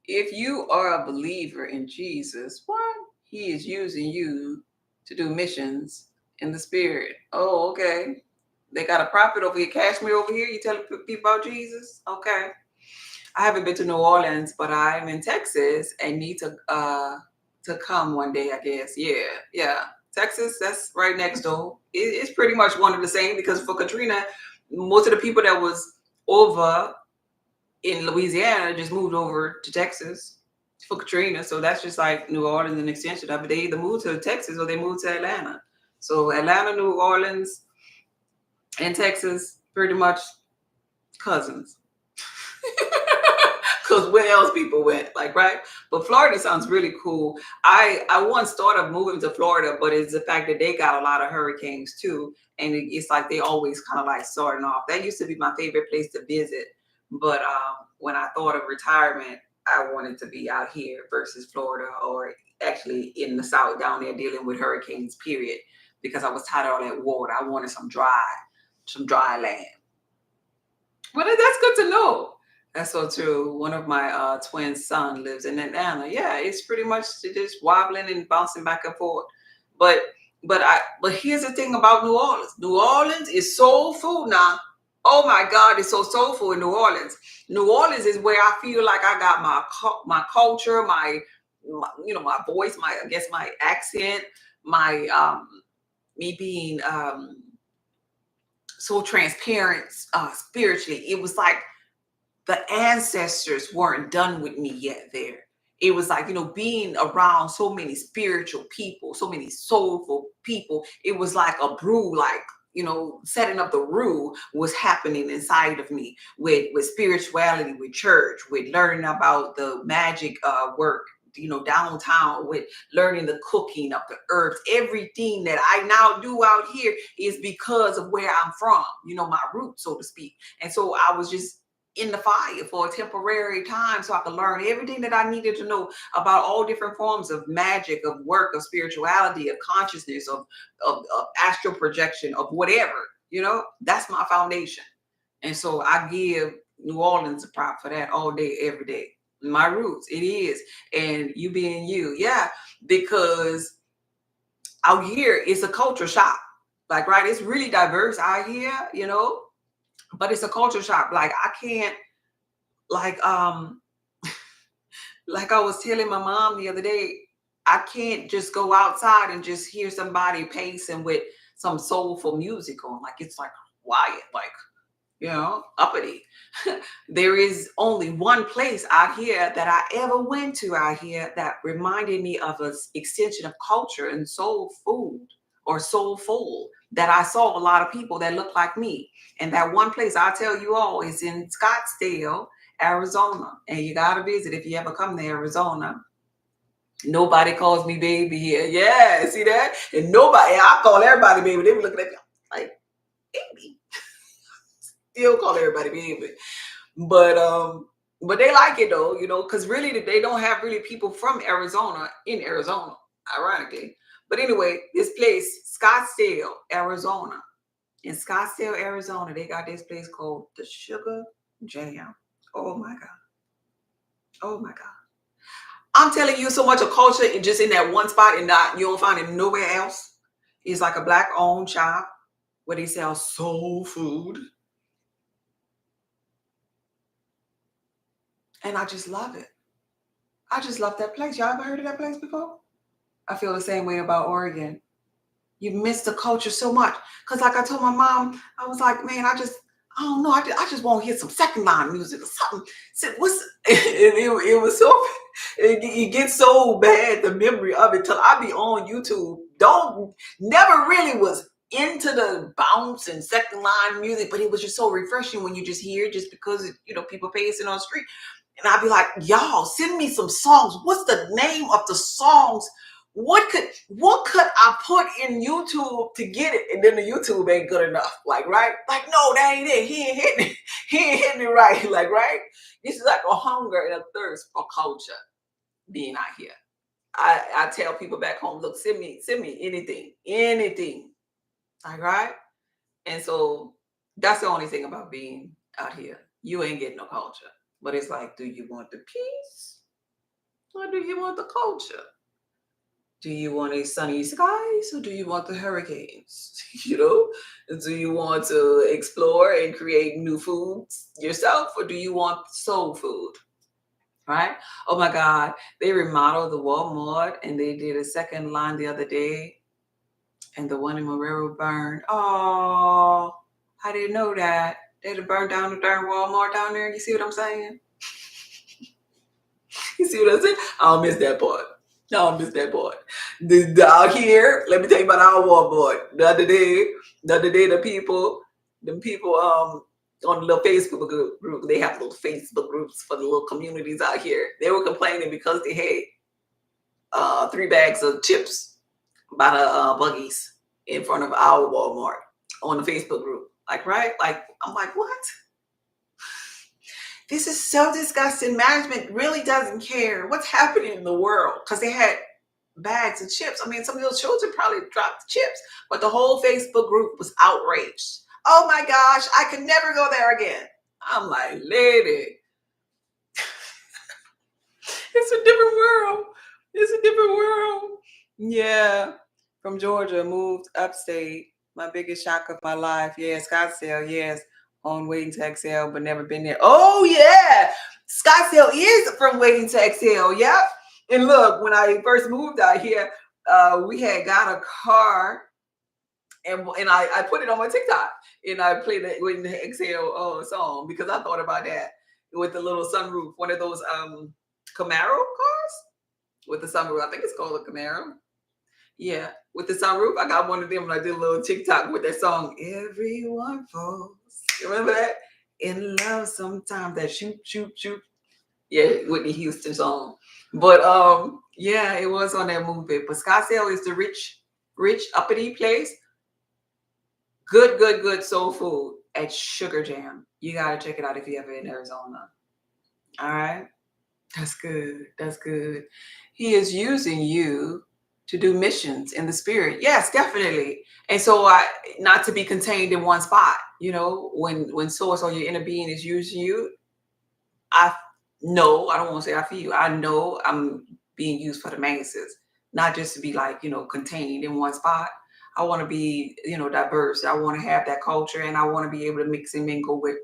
If you are a believer in Jesus, what? He is using you to do missions in the spirit. Oh, okay. They got a prophet over here, Kashmir over here. You telling people about Jesus? Okay. I haven't been to New Orleans, but I'm in Texas and need to come one day, I guess. Yeah, yeah. Texas, that's right next door. It's pretty much one of the same because for Katrina, most of the people that was over in Louisiana just moved over to Texas for Katrina. So that's just like New Orleans, an extension of it. They either moved to Texas or they moved to Atlanta. So Atlanta, New Orleans, and Texas, pretty much cousins. Because where else people went, like, right? But Florida sounds really cool. I once thought of moving to Florida, but it's the fact that they got a lot of hurricanes too. And it's like they always kind of like starting off. That used to be my favorite place to visit. But when I thought of retirement, I wanted to be out here versus Florida or actually in the South down there dealing with hurricanes, period. Because I was tired of all that water. I wanted some dry land. But that's good to know. That's so true. One of my twin son lives in Atlanta. Yeah, it's pretty much just wobbling and bouncing back and forth. But but here's the thing about New Orleans. New Orleans is soul food now. Oh my God, it's so soulful in New Orleans. New Orleans is where I feel like I got my culture, my voice, I guess my accent, my me being so transparent spiritually. It was like the ancestors weren't done with me yet there. It was like, being around so many spiritual people, so many soulful people. It was like a brew, like, setting up the brew was happening inside of me with spirituality, with church, with learning about the magic work, downtown, with learning the cooking of the herbs. Everything that I now do out here is because of where I'm from, my roots, so to speak. And so I was just in the fire for a temporary time so I could learn everything that I needed to know about all different forms of magic, of work, of spirituality, of consciousness, of astral projection, of whatever, that's my foundation. And so I give New Orleans a prop for that all day, every day. My roots, it is. And you being you, yeah, because out here it's a culture shock. Like, right, it's really diverse out here, but it's a culture shock. Like I can't, like like I was telling my mom the other day, I can't just go outside and just hear somebody pacing with some soulful music on. Like it's like quiet, like uppity. There is only one place out here that I ever went to out here that reminded me of an extension of culture and soul food or soulful, that I saw a lot of people that look like me. And that one place I'll tell you all is in Scottsdale, Arizona. And you got to visit if you ever come to Arizona. Nobody calls me baby here. Yeah, see that? And I call everybody baby. They be looking at me like, baby. Still call everybody baby. But they like it though, because really they don't have really people from Arizona in Arizona, ironically. But anyway, this place, Scottsdale, Arizona. In Scottsdale, Arizona, they got this place called the Sugar Jam. Oh my God. Oh my God. I'm telling you, so much of culture just in that one spot and you don't find it nowhere else. It's like a black owned shop where they sell soul food. And I just love it. I just love that place. Y'all ever heard of that place before? I feel the same way about Oregon. You miss the culture so much. Because like I told my mom, I was like, man, I don't know. I just want to hear some second line music or something. Said, it was so, it gets so bad, the memory of it, till I be on YouTube. Never really was into the bounce and second line music, but it was just so refreshing when you just hear, just because, people pacing on the street. And I'd be like, y'all, send me some songs. What's the name of the songs? What could I put in YouTube to get it? And then the YouTube ain't good enough. Like, right? Like, no, that ain't it. He ain't hitting it. He ain't hitting it right. Like, right? This is like a hunger and a thirst for culture being out here. I tell people back home, look, send me anything, anything. All right. And so that's the only thing about being out here. You ain't getting no culture. But it's like, do you want the peace or do you want the culture? Do you want a sunny skies or do you want the hurricanes? You know, do you want to explore and create new foods yourself or do you want soul food? Right? Oh my God, they remodeled the Walmart and they did a second line the other day, and the one in Marrero burned. Oh, I didn't know that. They'd have burned down the darn Walmart down there. You see what I'm saying? You see what I'm saying? I don't miss that part. I don't miss that part. Out here, let me tell you about our Walmart. The other day, them people, on the little Facebook group, they have little Facebook groups for the little communities out here. They were complaining because they had 3 bags of chips by the buggies in front of our Walmart on the Facebook group. Like, right? Like, I'm like, what? This is so disgusting. Management really doesn't care what's happening in the world because they had bags of chips. I mean, some of those children probably dropped the chips, but the whole Facebook group was outraged. Oh my gosh, I could never go there again. I'm like, lady, it's a different world. It's a different world. Yeah. From Georgia, moved upstate. My biggest shock of my life. Yeah, Scottsdale, yes. On Waiting to Exhale, but never been there. Oh, yeah. Scottsdale is from Waiting to Exhale. Yep. And look, when I first moved out here, we had got a car and I put it on my TikTok and I played the Waiting to Exhale song because I thought about that with the little sunroof, one of those Camaro cars with the sunroof. I think it's called a Camaro. Yeah, with the sunroof. I got one of them and I did a little TikTok with that song, Everyone Falls. You remember that? In love sometimes, that shoot, shoot, shoot. Yeah, Whitney Houston song. But yeah, it was on that movie. But Scottsdale is the rich, uppity place. Good, good, good soul food at Sugar Jam. You gotta check it out if you're ever in Arizona. All right. That's good. That's good. He is using you to do missions in the spirit. Yes, definitely. And so not to be contained in one spot, you know, when source or your inner being is using you, I know, I don't want to say I feel, I know I'm being used for the masses, not just to be like, you know, contained in one spot. I want to be, you know, diverse. I want to have that culture and I want to be able to mix and mingle with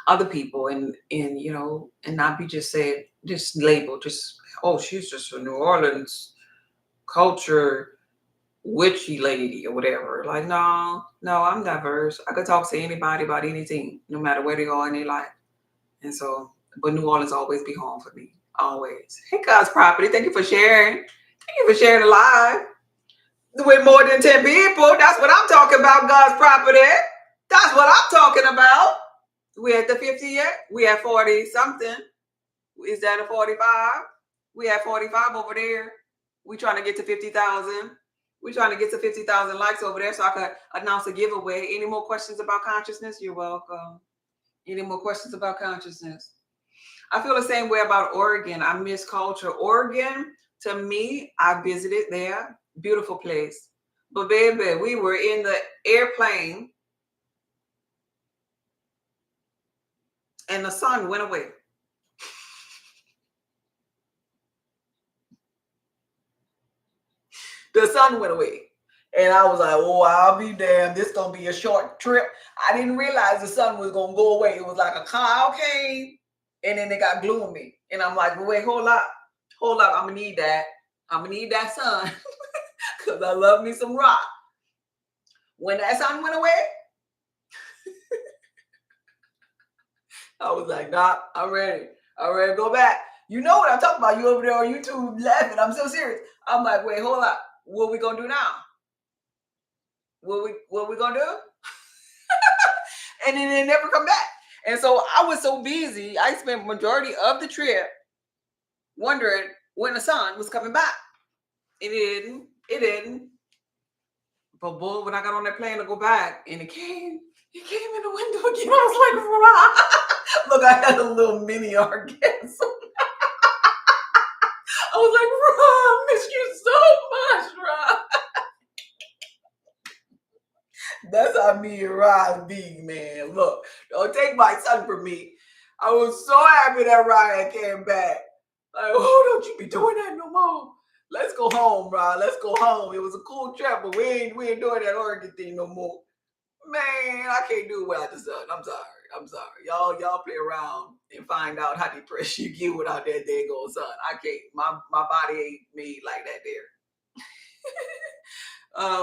other people and you know, and not be just said, just labeled, just, oh, she's just a New Orleans culture witchy lady or whatever. Like, no, I'm diverse. I could talk to anybody about anything, no matter where they are in their life. And so, but New Orleans always be home for me. Always. Hey, God's property. Thank you for sharing. Thank you for sharing the live with more than 10 people. That's what I'm talking about, God's property. That's what I'm talking about. We at the 50 yet? We at 40 something. Is that a 45? We at 45 over there. We trying to get to 50,000. We trying to get to 50,000 likes over there so I could announce a giveaway. Any more questions about consciousness? You're welcome. Any more questions about consciousness? I feel the same way about Oregon. I miss culture. Oregon, to me, I visited there. Beautiful place. But baby, we were in the airplane and the sun went away. The sun went away. And I was like, oh, I'll be damned. This going to be a short trip. I didn't realize the sun was going to go away. It was like a cloud came and then it got gloomy. And I'm like, well, wait, hold up. I'm going to need that. I'm going to need that sun because I love me some rock. When that sun went away, I was like, nah, I'm ready. I'm ready to go back. You know what I'm talking about. You over there on YouTube laughing. I'm so serious. I'm like, wait, hold up. What we going to do now? What we gonna do? And then they never come back. And so I was so busy, I spent majority of the trip wondering when the sun was coming back. It didn't. It didn't. But boy, when I got on that plane to go back, and it came in the window again. I was like, "Rah!" Look, I had a little mini orgasm. I was like, "Rah, I miss you so much, Rah." That's how me and Ryan be, man. Look, don't take my son from me. I was so happy that Ryan came back. Like, oh, don't you be doing that no more. Let's go home, Ryan. Let's go home. It was a cool trip, but we ain't doing that Oregon thing no more. Man, I can't do it without the sun. I'm sorry. I'm sorry. Y'all play around and find out how depressed you get without that daggone sun. I can't. My body ain't made like that there.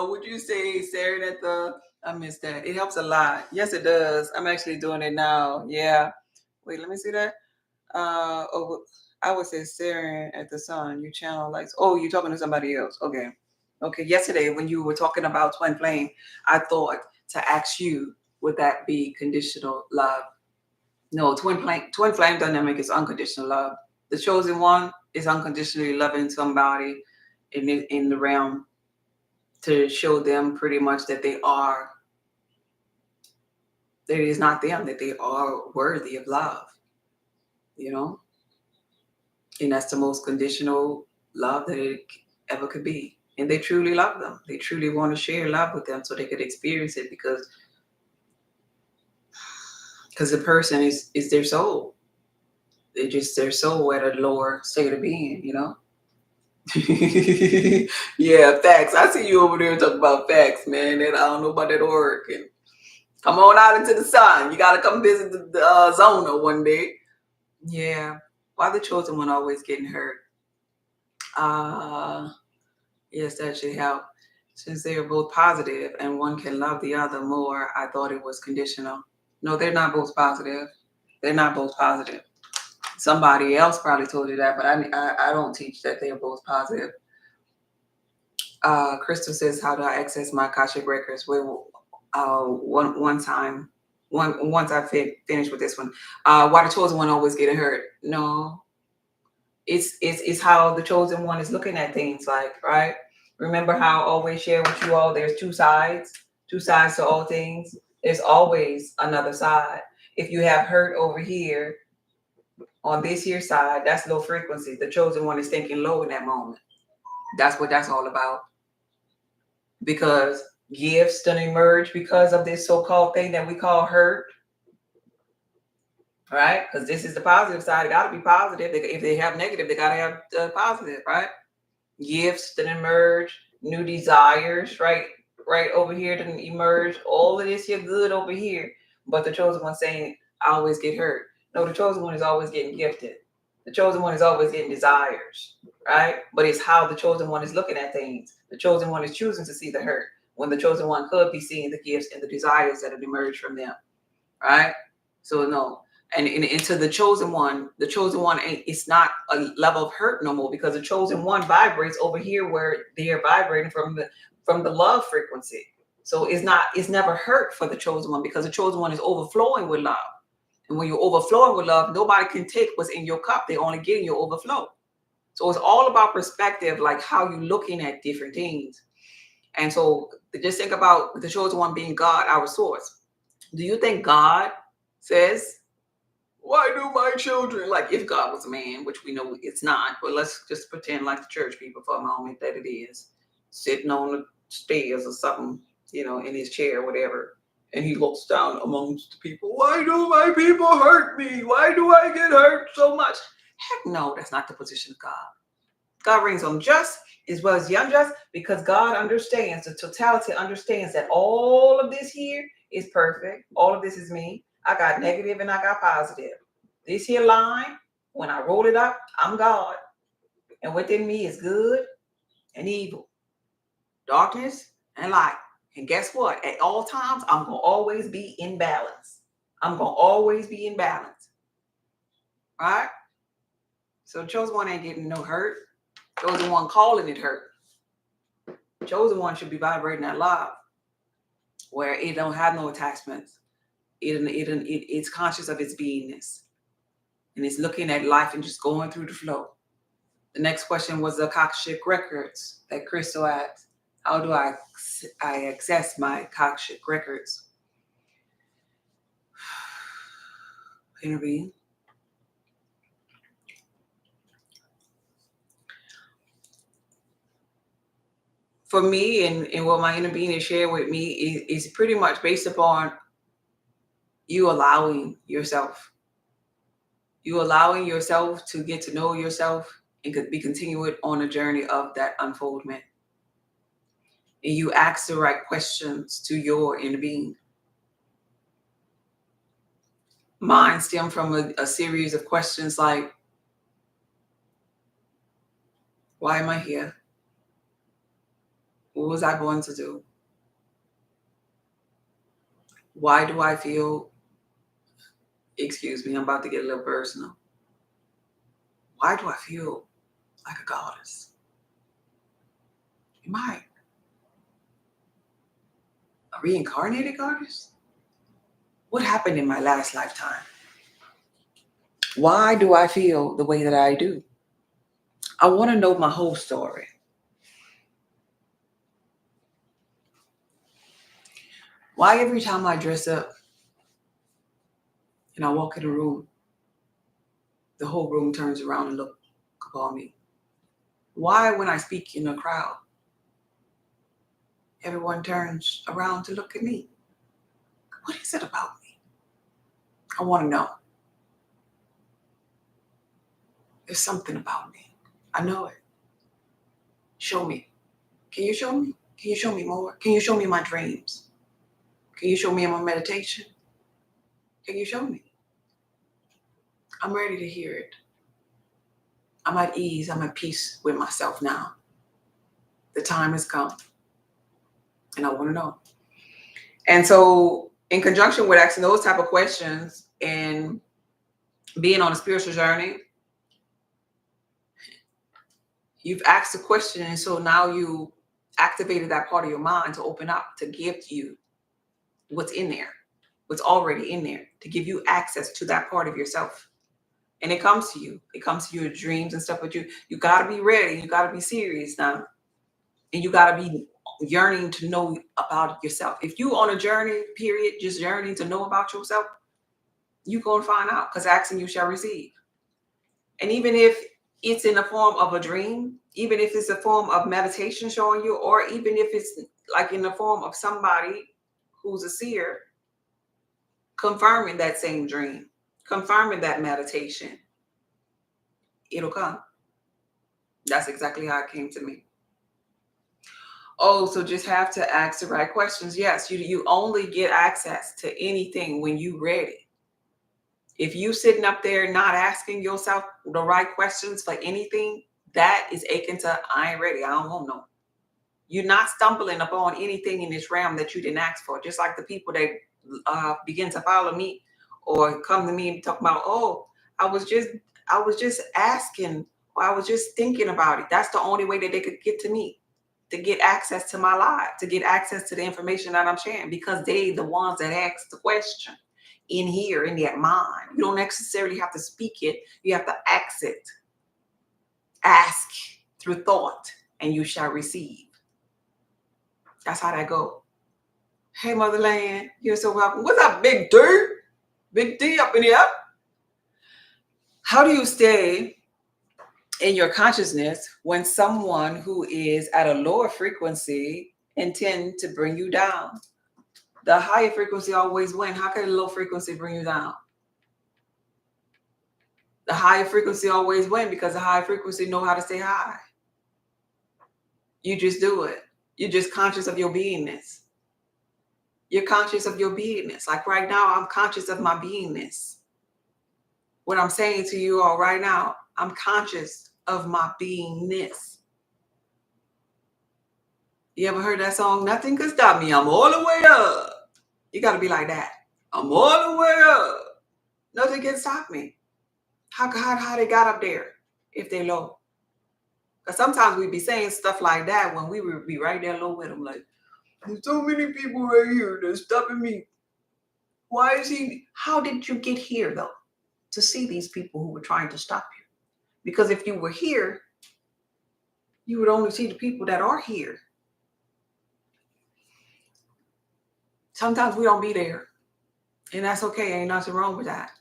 Would you say staring at the? I missed that. It helps a lot. Yes, it does. I'm actually doing it now. Yeah. Wait, let me see that. Oh, I would say staring at the sun. You channel lights. Oh, you're talking to somebody else. Okay. Okay. Yesterday, when you were talking about twin flame, I thought to ask you, would that be conditional love? No, twin flame dynamic is unconditional love. The chosen one is unconditionally loving somebody in the realm to show them pretty much that that it is not them, that they are worthy of love, you know? And that's the most conditional love that it ever could be. And they truly love them. They truly want to share love with them so they could experience it because the person is their soul. They're just their soul at a lower state of being, you know? Yeah, facts. I see you over there talking about facts, man. And I don't know about that work. And come on out into the sun. You got to come visit the Zona one day. Yeah. Why the chosen one always getting hurt? Uh, yes, that should help. Since they are both positive and one can love the other more, I thought it was conditional. No, they're not both positive. They're not both positive. Somebody else probably told you that, but I don't teach that they're both positive. Crystal says, "How do I access my Akashic records?" Well, one time, once I finish with this one, why the chosen one always getting hurt? No, it's how the chosen one is looking at things. Like, right? Remember how I always share with you all. There's two sides to all things. There's always another side. If you have hurt over here on this here side, that's low frequency. The chosen one is thinking low in that moment. That's what that's all about. Because gifts don't emerge because of this so-called thing that we call hurt, right? Because this is the positive side. It got to be positive. If they have negative, they got to have positive, right? Gifts that emerge, new desires, right? Right over here to emerge. All of this here good over here. But the chosen one saying, I always get hurt. No, the chosen one is always getting gifted. The chosen one is always getting desires, right? But it's how the chosen one is looking at things. The chosen one is choosing to see the hurt when the chosen one could be seeing the gifts and the desires that have emerged from them, right? So no, and into the chosen one ain't, it's not a level of hurt no more because the chosen one vibrates over here where they are vibrating from the love frequency. So it's never hurt for the chosen one because the chosen one is overflowing with love. And when you're overflowing with love, nobody can take what's in your cup. They only get in your overflow. So it's all about perspective, like how you're looking at different things. And so just think about the chosen one being God, our source. Do you think God says, why do my children, like if God was a man, which we know it's not, but let's just pretend like the church people for a moment that it is, sitting on the stairs or something, in his chair or whatever. And he looks down amongst the people. Why do my people hurt me? Why do I get hurt so much? Heck no, that's not the position of God. God reigns on just as well as the unjust because God understands, the totality understands that all of this here is perfect. All of this is me. I got negative and I got positive. This here line, when I roll it up, I'm God. And within me is good and evil, darkness and light. And guess what? At all times, I'm going to always be in balance. I'm going to always be in balance. All right? So chosen one ain't getting no hurt. Chosen one calling it hurt. Chosen one should be vibrating that love where it don't have no attachments. It's conscious of its beingness, and it's looking at life and just going through the flow. The next question was the Akashic records that Crystal asked. How do I access my Akashic records? Intervene. For me, and what my inner being is shared with me is pretty much based upon you allowing yourself. You allowing yourself to get to know yourself and could be continued on a journey of that unfoldment. And you ask the right questions to your inner being. Mine stem from a series of questions like, why am I here? What was I born to do? Why do I feel, excuse me, I'm about to get a little personal. Why do I feel like a goddess? Am I a reincarnated goddess? What happened in my last lifetime? Why do I feel the way that I do? I want to know my whole story. Why every time I dress up and I walk in a room, the whole room turns around and look upon me? Why when I speak in a crowd, everyone turns around to look at me? What is it about me? I want to know. There's something about me. I know it. Show me. Can you show me? Can you show me more? Can you show me my dreams? Can you show me in my meditation? Can you show me? I'm ready to hear it. I'm at ease. I'm at peace with myself now. The time has come. And I want to know. And so in conjunction with asking those type of questions and being on a spiritual journey, you've asked a question. And so now you activated that part of your mind to open up, to give you what's in there, what's already in there, to give you access to that part of yourself. And it comes to you. It comes to your dreams and stuff. But you got to be ready. You got to be serious now. And you got to be yearning to know about yourself. If you on a journey, period, just yearning to know about yourself, you're going to find out, because asking you shall receive. And even if it's in the form of a dream, even if it's a form of meditation showing you, or even if it's like in the form of somebody who's a seer confirming that same dream, confirming that meditation, it'll come. That's exactly how it came to me. Oh, so just have to ask the right questions. Yes, you only get access to anything when you ready. If you sitting up there not asking yourself the right questions for anything, that is akin to, I ain't ready. I don't want no. You're not stumbling upon anything in this realm that you didn't ask for. Just like the people that begin to follow me or come to me and talk about, oh, I was just asking, or I was just thinking about it. That's the only way that they could get to me, to get access to my life, to get access to the information that I'm sharing, because they the ones that ask the question in here, in their mind. You don't necessarily have to speak it. You have to ask it. Ask through thought, and you shall receive. That's how that go. Hey, Motherland, you're so welcome. What's up, Big D? Big D up in here. How do you stay in your consciousness when someone who is at a lower frequency intend to bring you down? The higher frequency always win. How can a low frequency bring you down? The higher frequency always win, because the high frequency know how to stay high. You just do it. You're just conscious of your beingness. You're conscious of your beingness. Like right now, I'm conscious of my beingness. What I'm saying to you all right now, I'm conscious of my beingness. You ever heard that song, Nothing Could Stop Me, I'm all the way up? You got to be like that. I'm all the way up. Nothing can stop me. How they got up there if they low? Because sometimes we be saying stuff like that when we would be right there low with them. Like, there's so many people right here that's stopping me. Why is he? How did you get here, though, to see these people who were trying to stop you? Because if you were here, you would only see the people that are here. Sometimes we don't be there, and that's okay. Ain't nothing wrong with that.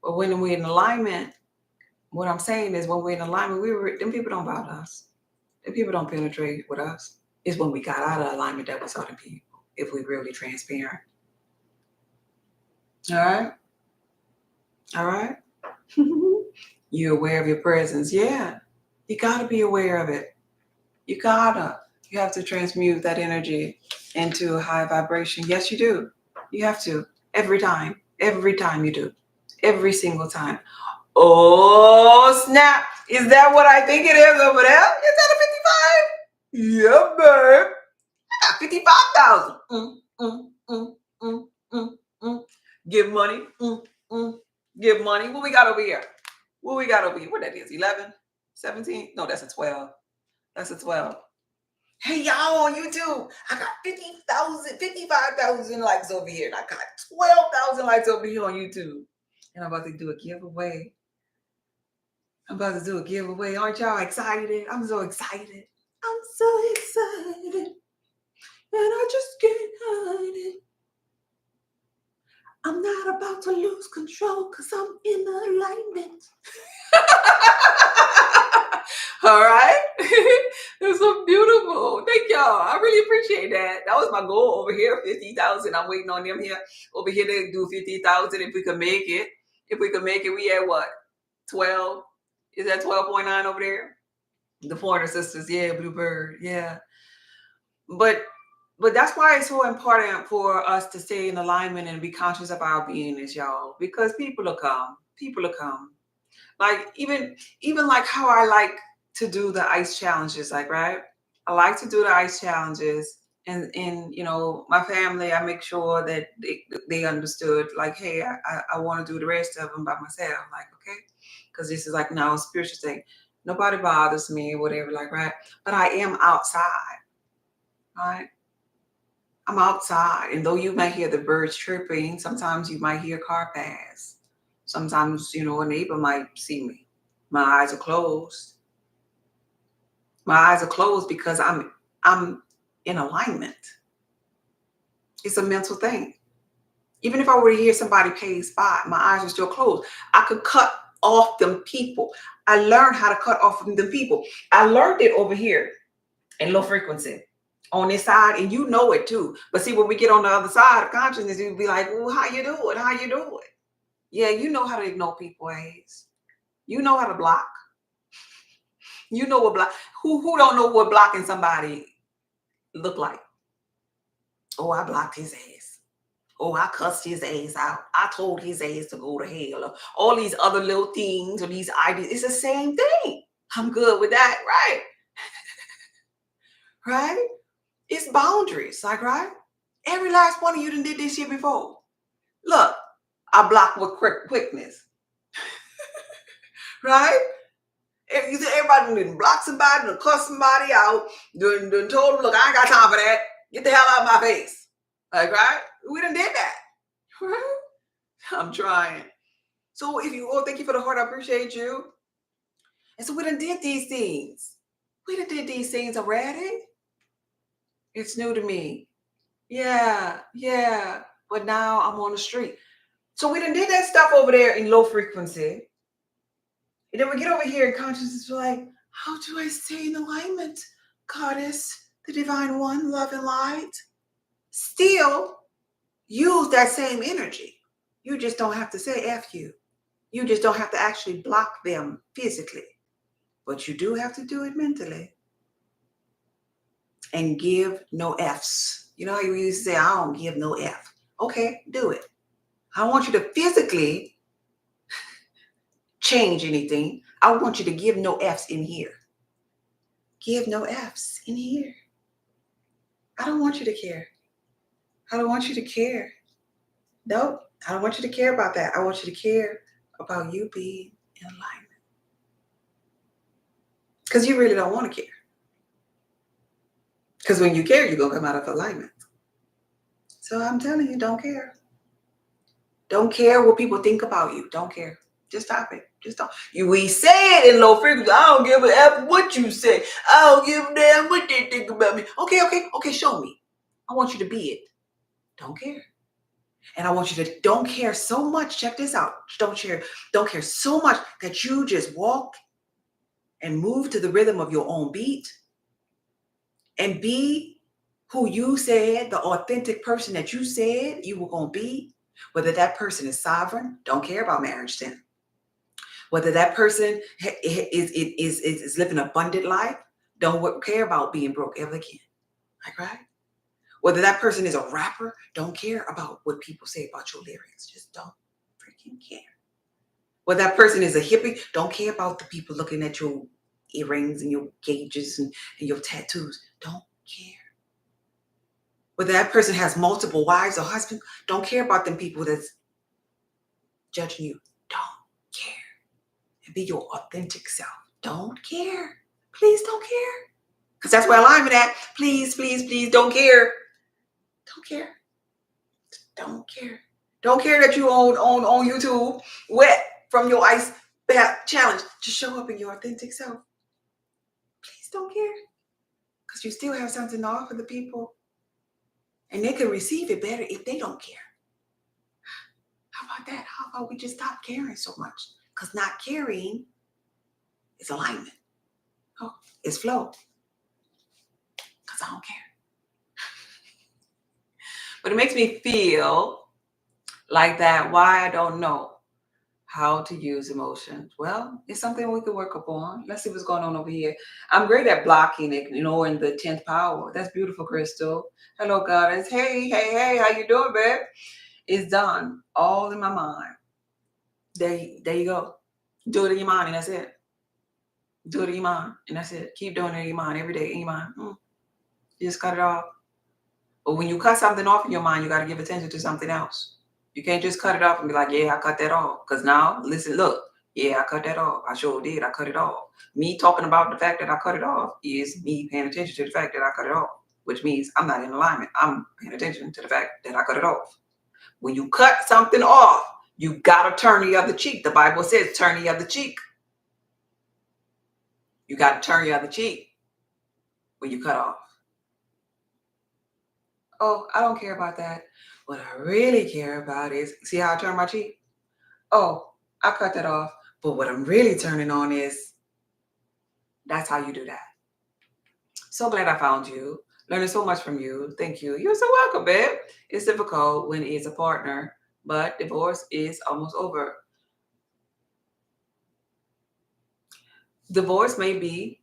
But when we're in alignment, what I'm saying is when we're in alignment, them people don't bother us. Them people don't penetrate with us. It's when we got out of alignment that we saw them people, if we're really transparent. All right? All right? You're aware of your presence. Yeah. You got to be aware of it. You gotta. You have to transmute that energy into a high vibration. Yes, you do. You have to. Every time. Every time you do. Every single time. Oh, snap. Is that what I think it is over there? Is that a 55? Yeah, babe. I got 55,000. Give money. Give money. What we got over here? What we got over here? What that is? 11? 17? No, that's a 12. That's a 12. Hey, y'all on YouTube. I got 50,000, 55,000 likes over here. And I got 12,000 likes over here on YouTube. And I'm about to do a giveaway. Aren't y'all excited? I'm so excited. I'm so excited. And I just can't hide it. I'm not about to lose control because I'm in alignment. All right. It's so beautiful. Thank y'all. I really appreciate that. That was my goal over here, 50,000. I'm waiting on them here. Over here to do 50,000 if we can make it. If we can make it, we at what? 12? Is that 12.9 over there? The Pointer Sisters. Yeah, Bluebird. Yeah. But that's why it's so important for us to stay in alignment and be conscious of our beingness, y'all. Because people will come. People will come. Like even like how I like to do the ice challenges, like, right? I like to do the ice challenges, and my family, I make sure that they understood, like, hey, I want to do the rest of them by myself, like, okay, because this is like now a spiritual thing. Nobody bothers me, whatever, like, right? But I am outside, right? I'm outside, and though you might hear the birds chirping, sometimes you might hear a car pass. Sometimes, a neighbor might see me. My eyes are closed. My eyes are closed because I'm in alignment. It's a mental thing. Even if I were to hear somebody pass by, my eyes are still closed. I could cut off them people. I learned how to cut off from them people. I learned it over here in low frequency on this side, and you know it too. But see, when we get on the other side of consciousness, you'd be like, well, how you doing? How you doing? Yeah, you know how to ignore people, A's. You know how to block. You know what block. Who don't know what blocking somebody look like? Oh, I blocked his ass. Oh, I cussed his ass out. I told his ass to go to hell. Or all these other little things or these ideas. It's the same thing. I'm good with that, right? Right? It's boundaries, like, right? Every last one of you done did this shit before. Look, I block with quickness. Right? Everybody done block somebody, done cuss somebody out, done told them, look, I ain't got time for that. Get the hell out of my face. Like, right? We done did that. Right? I'm trying. So thank you for the heart. I appreciate you. And so we done did these things. We done did these things already. It's new to me. Yeah. But now I'm on the street. So we done did that stuff over there in low frequency. And then we get over here in consciousness, we're like, how do I stay in alignment, Goddess, the Divine One, love and light? Still use that same energy. You just don't have to say F you. You just don't have to actually block them physically. But you do have to do it mentally. And give no Fs. You know how you used to say, I don't give no F. Okay, do it. I don't want you to physically change anything. I want you to give no Fs in here. Give no Fs in here. I don't want you to care. I don't want you to care. Nope. I don't want you to care about that. I want you to care about you being in alignment. Because you really don't want to care. Because when you care, you're going to come out of alignment. So I'm telling you, don't care. Don't care what people think about you. Don't care. Just stop it. Just don't. We say it in low frequency. I don't give a F what you say. I don't give a damn what they think about me. Okay, okay, okay, show me. I want you to be it. Don't care. And I want you to don't care so much. Check this out. Don't care so much that you just walk and move to the rhythm of your own beat and be who you said, the authentic person that you said you were going to be. Whether that person is sovereign, don't care about marriage then. Whether that person is living an abundant life, don't care about being broke ever again. Like, right? Whether that person is a rapper, don't care about what people say about your lyrics. Just don't freaking care. Whether that person is a hippie, don't care about the people looking at your earrings and your gauges and your tattoos. Don't care. Whether that person has multiple wives or husbands, don't care about them people that's judging you. Don't care. And be your authentic self. Don't care. Please don't care. Because that's where alignment at. Please, please, please don't care. Don't care. Don't care. Don't care that you on YouTube wet from your ice bath challenge. Just show up in your authentic self. Please don't care. Because you still have something to offer the people. And they can receive it better if they don't care. How about that? How about we just stop caring so much? Because not caring is alignment. Oh, it's flow. Because I don't care. But it makes me feel like that. Why? I don't know how to use emotions. Well, it's something we could work upon. Let's see what's going on over here. I'm great at blocking, ignoring the 10th power. That's beautiful, Crystal. Hello, goddess. Hey, hey, hey, how you doing, babe? It's done. All in my mind. There you go. Do it in your mind, and that's it. Do it in your mind, and that's it. Keep doing it in your mind every day in your mind. You just cut it off. But when you cut something off in your mind, you got to give attention to something else. You can't just cut it off and be like, yeah, I cut that off. Because now, listen, look, yeah, I cut that off. I sure did. I cut it off. Me talking about the fact that I cut it off is me paying attention to the fact that I cut it off, which means I'm not in alignment. I'm paying attention to the fact that I cut it off. When you cut something off, you got to turn the other cheek. The Bible says turn the other cheek. You got to turn the other cheek when you cut off. Oh, I don't care about that. What I really care about is, see how I turn my cheek? Oh, I cut that off. But what I'm really turning on is, that's how you do that. So glad I found you. Learning so much from you. Thank you. You're so welcome, babe. It's difficult when it's a partner, but divorce is almost over. Divorce may be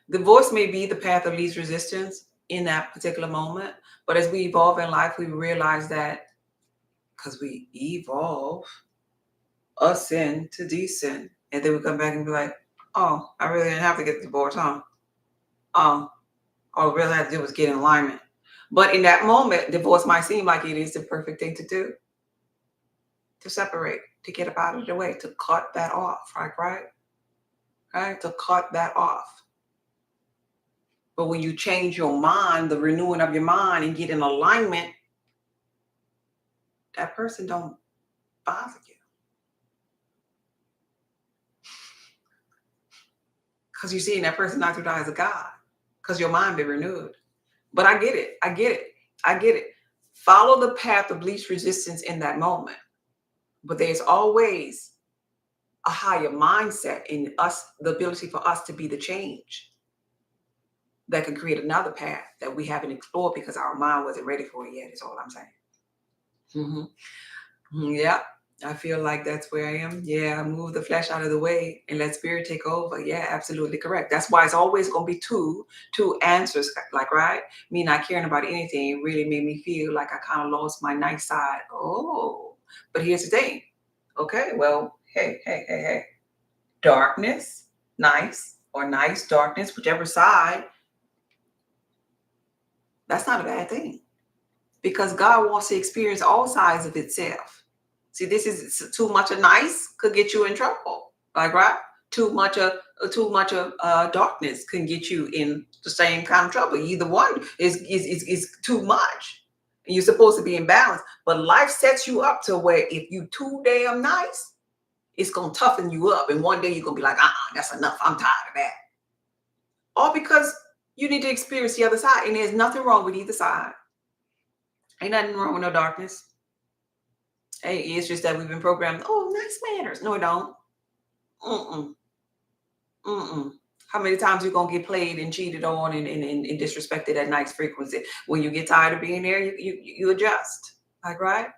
the path of least resistance in that particular moment. But as we evolve in life, we realize that because we evolve, ascend to descend. And then we come back and be like, oh, I really didn't have to get the divorce, huh? All I really had to do was get in alignment. But in that moment, divorce might seem like it is the perfect thing to do. To separate, to get up out of the way, to cut that off, right? To cut that off. But when you change your mind, the renewing of your mind and get in alignment, that person don't bother you. Because you're seeing that person not through the eyes of God. Because your mind be renewed. But I get it. Follow the path of least resistance in that moment. But there's always a higher mindset in us, the ability for us to be the change that can create another path that we haven't explored because our mind wasn't ready for it yet, is all I'm saying. Yeah, I feel like that's where I am. Yeah, move the flesh out of the way and let spirit take over. Yeah, absolutely correct. That's why it's always going to be two answers, like, right? Me not caring about anything really made me feel like I kind of lost my nice side. Oh, but here's the thing. Okay, well, hey. Darkness, nice, or nice, darkness, whichever side, that's not a bad thing. Because God wants to experience all sides of itself. See, this is too much of nice could get you in trouble, like, right? Too much of darkness can get you in the same kind of trouble. Either one is too much. And you're supposed to be in balance. But life sets you up to where if you too damn nice, it's gonna toughen you up. And one day you're gonna be like, that's enough. I'm tired of that. All because you need to experience the other side. And there's nothing wrong with either side. Ain't nothing wrong with no darkness. Hey, it's just that we've been programmed. Oh, nice manners. No, it don't. Mm-mm. Mm-mm. How many times you gonna get played and cheated on and disrespected at nice frequency? When you get tired of being there, you adjust. Like, right?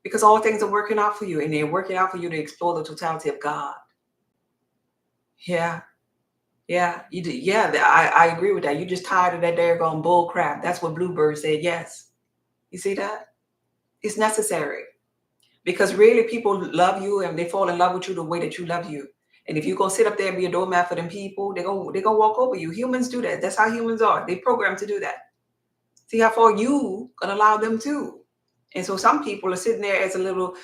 Because all things are working out for you, and they're working out for you to explore the totality of God. Yeah. Yeah, you do. Yeah, I agree with that. You just tired of that daggone bull crap. That's what Bluebird said. Yes. You see that? It's necessary. Because really people love you and they fall in love with you the way that you love you. And if you're gonna sit up there and be a doormat for them people, they're gonna walk over you. Humans do that. That's how humans are. They programmed to do that. See how far you gonna allow them to. And so some people are sitting there as a little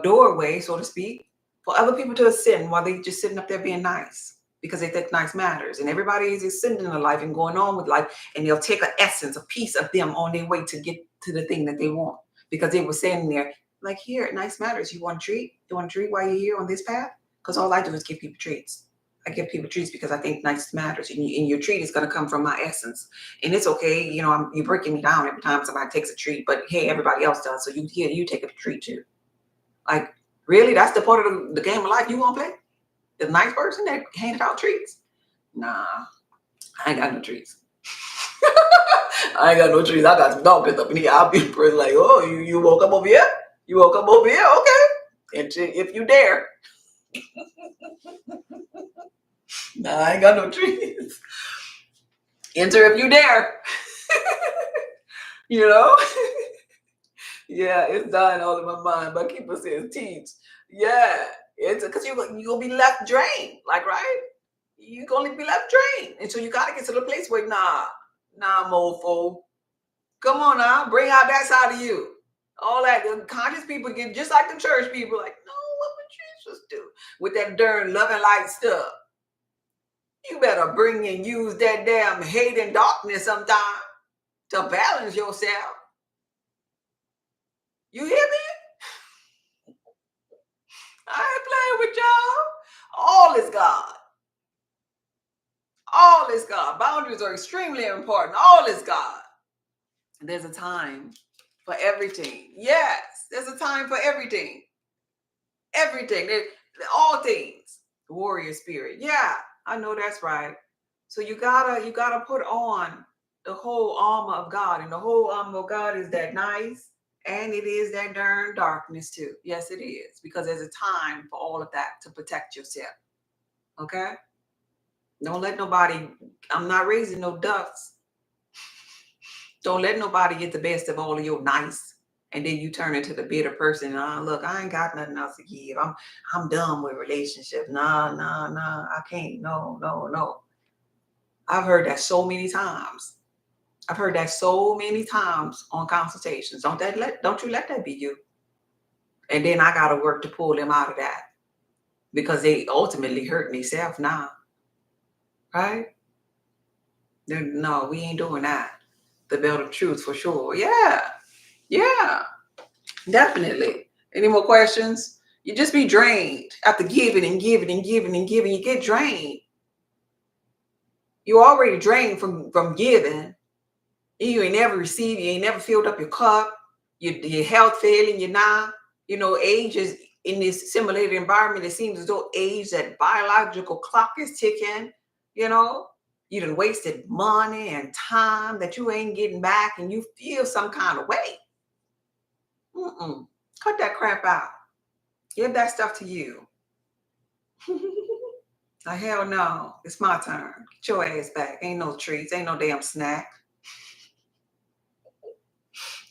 doorway, so to speak, for other people to ascend while they just sitting up there being nice because they think nice matters. And everybody is ascending in life and going on with life, and they'll take an essence, a piece of them on their way to get to the thing that they want because they were standing there like, here, nice matters. You want a treat? You want a treat while you're here on this path? Because all I do is give people treats. I give people treats because I think nice matters, and your treat is going to come from my essence. And it's okay, you're breaking me down every time somebody takes a treat, but hey, everybody else does, so you take a treat too. Like, really, that's the part of the game of life you want to play? The nice person that handed out treats? Nah, I ain't got no treats. I ain't got no treats. I got some dogs up in here. I'll be the person like, oh, you woke up over here? You woke up over here? Okay. And if you dare. Nah, I ain't got no treats. Enter if you dare. you know? Yeah, it's dying all in my mind. But keep us says teach. Yeah. It's because you're gonna be left drained. Like, right? You're gonna be left drained. And so you gotta get to the place where nah, mofo. Come on now, bring out that side of you. All that the conscious people get just like the church people, like, no, what would Jesus do with that darn love and light stuff? You better bring and use that damn hate and darkness sometime to balance yourself. You hear me? I ain't playing with y'all. All is God. All is God. Boundaries are extremely important. All is God. There's a time for everything. Yes, there's a time for everything. Everything. All things. Warrior spirit. Yeah, I know that's right. So you gotta put on the whole armor of God, and the whole armor of God is that nice, and it is that darn darkness too. Yes, it is, because there's a time for all of that to protect yourself. Okay. Don't let nobody. I'm not raising no ducks. Don't let nobody get the best of all of your nice, and then you turn into the bitter person. Look, I ain't got nothing else to give. I'm done with relationships. Nah, I can't. No. I've heard that so many times. I've heard that so many times on consultations. Don't you let that be you. And then I gotta work to pull them out of that because they ultimately hurt themselves now. Right? No, we ain't doing that. The belt of truth for sure. Yeah, definitely. Any more questions? You just be drained after giving and giving and giving and giving. You get drained. You already drained from giving. You ain't never received. You ain't never filled up your cup. Your health failing. You're not. Age is in this simulated environment. It seems as though age, that biological clock, is ticking. You done wasted money and time that you ain't getting back, and you feel some kind of way. Cut that crap out. Give that stuff to you. Hell no. It's my turn. Get your ass back. Ain't no treats. Ain't no damn snack.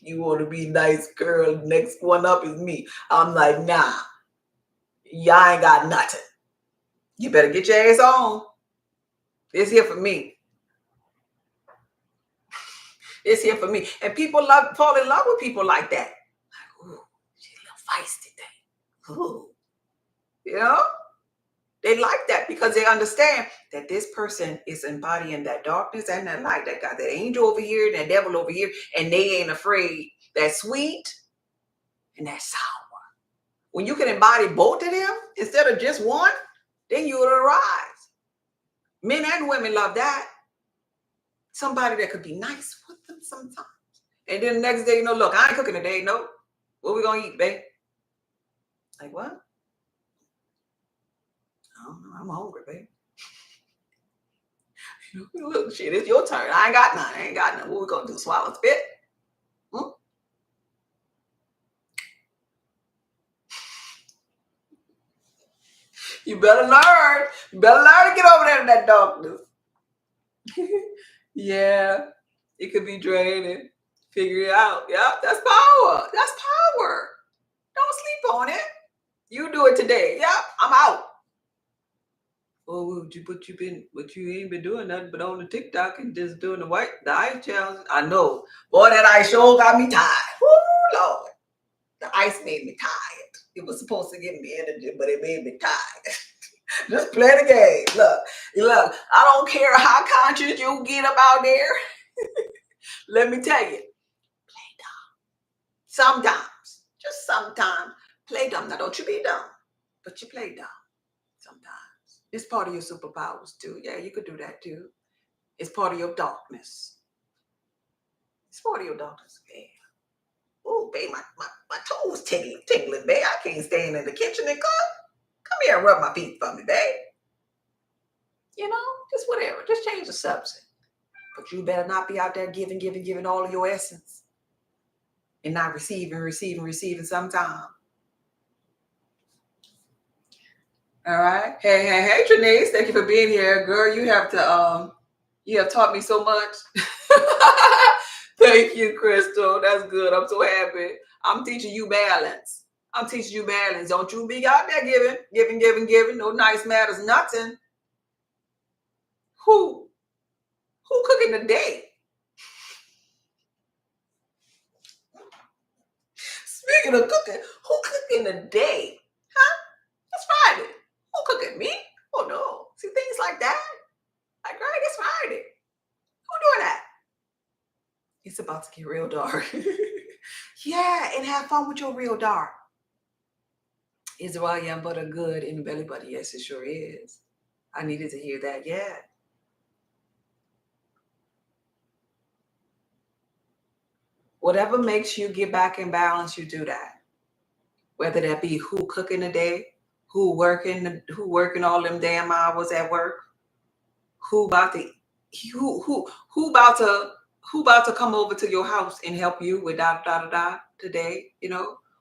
You want to be nice, girl. Next one up is me. I'm like, nah. Y'all ain't got nothing. You better get your ass on. It's here for me. It's here for me. And people fall in love with people like that. Like, ooh, she's a little feisty thing. Ooh. They like that because they understand that this person is embodying that darkness and that light. That got that angel over here, that devil over here, and they ain't afraid. That sweet and that sour. When you can embody both of them instead of just one, then you will arise. Men and women love that. Somebody that could be nice with them sometimes. And then the next day, look, I ain't cooking today. No. What we gonna eat, babe? Like what? I don't know. I'm hungry, babe. Look, shit, it's your turn. I ain't got none. What we gonna do? Swallow spit? Hmm? You better learn. You better learn to get over there in that darkness. Yeah, it could be draining. Figure it out. Yeah, that's power. That's power. Don't sleep on it. You do it today. Yeah, I'm out. Oh, but you ain't been doing nothing but on the TikTok and just doing the ice challenge. I know. Boy, that ice sure got me tired. Woo, Lord. The ice made me tired. It was supposed to give me energy, but it made me tired. Just play the game. Look, I don't care how conscious you get up out there. Let me tell you, play dumb. Sometimes, just sometimes, play dumb. Now, don't you be dumb, but you play dumb sometimes. It's part of your superpowers too. Yeah, you could do that too. It's part of your darkness. It's part of your darkness. Yeah. Oh, babe, my toes tingling, babe. I can't stand in the kitchen and cook. Come here and rub my feet for me, babe. Just whatever. Just change the subject. But you better not be out there giving all of your essence and not receiving sometime. All right. Hey, Trinice. Thank you for being here. Girl, you have taught me so much. Thank you, Crystal. That's good. I'm so happy. I'm teaching you balance. Don't you be out there giving. No nice matters, nothing. Who cooking today? Speaking of cooking, who cooking today? Huh? It's Friday. Who cooking? Me? Oh no. See things like that? Like, right, it's Friday. Who doing that? It's about to get real dark. Yeah, and have fun with your real dark. Is the Wild Yam Butter good in the belly button? Yes, it sure is. I needed to hear that. Yeah. Whatever makes you get back in balance, you do that. Whether that be who cooking the day, who working all them damn hours at work, who about to come over to your house and help you with today,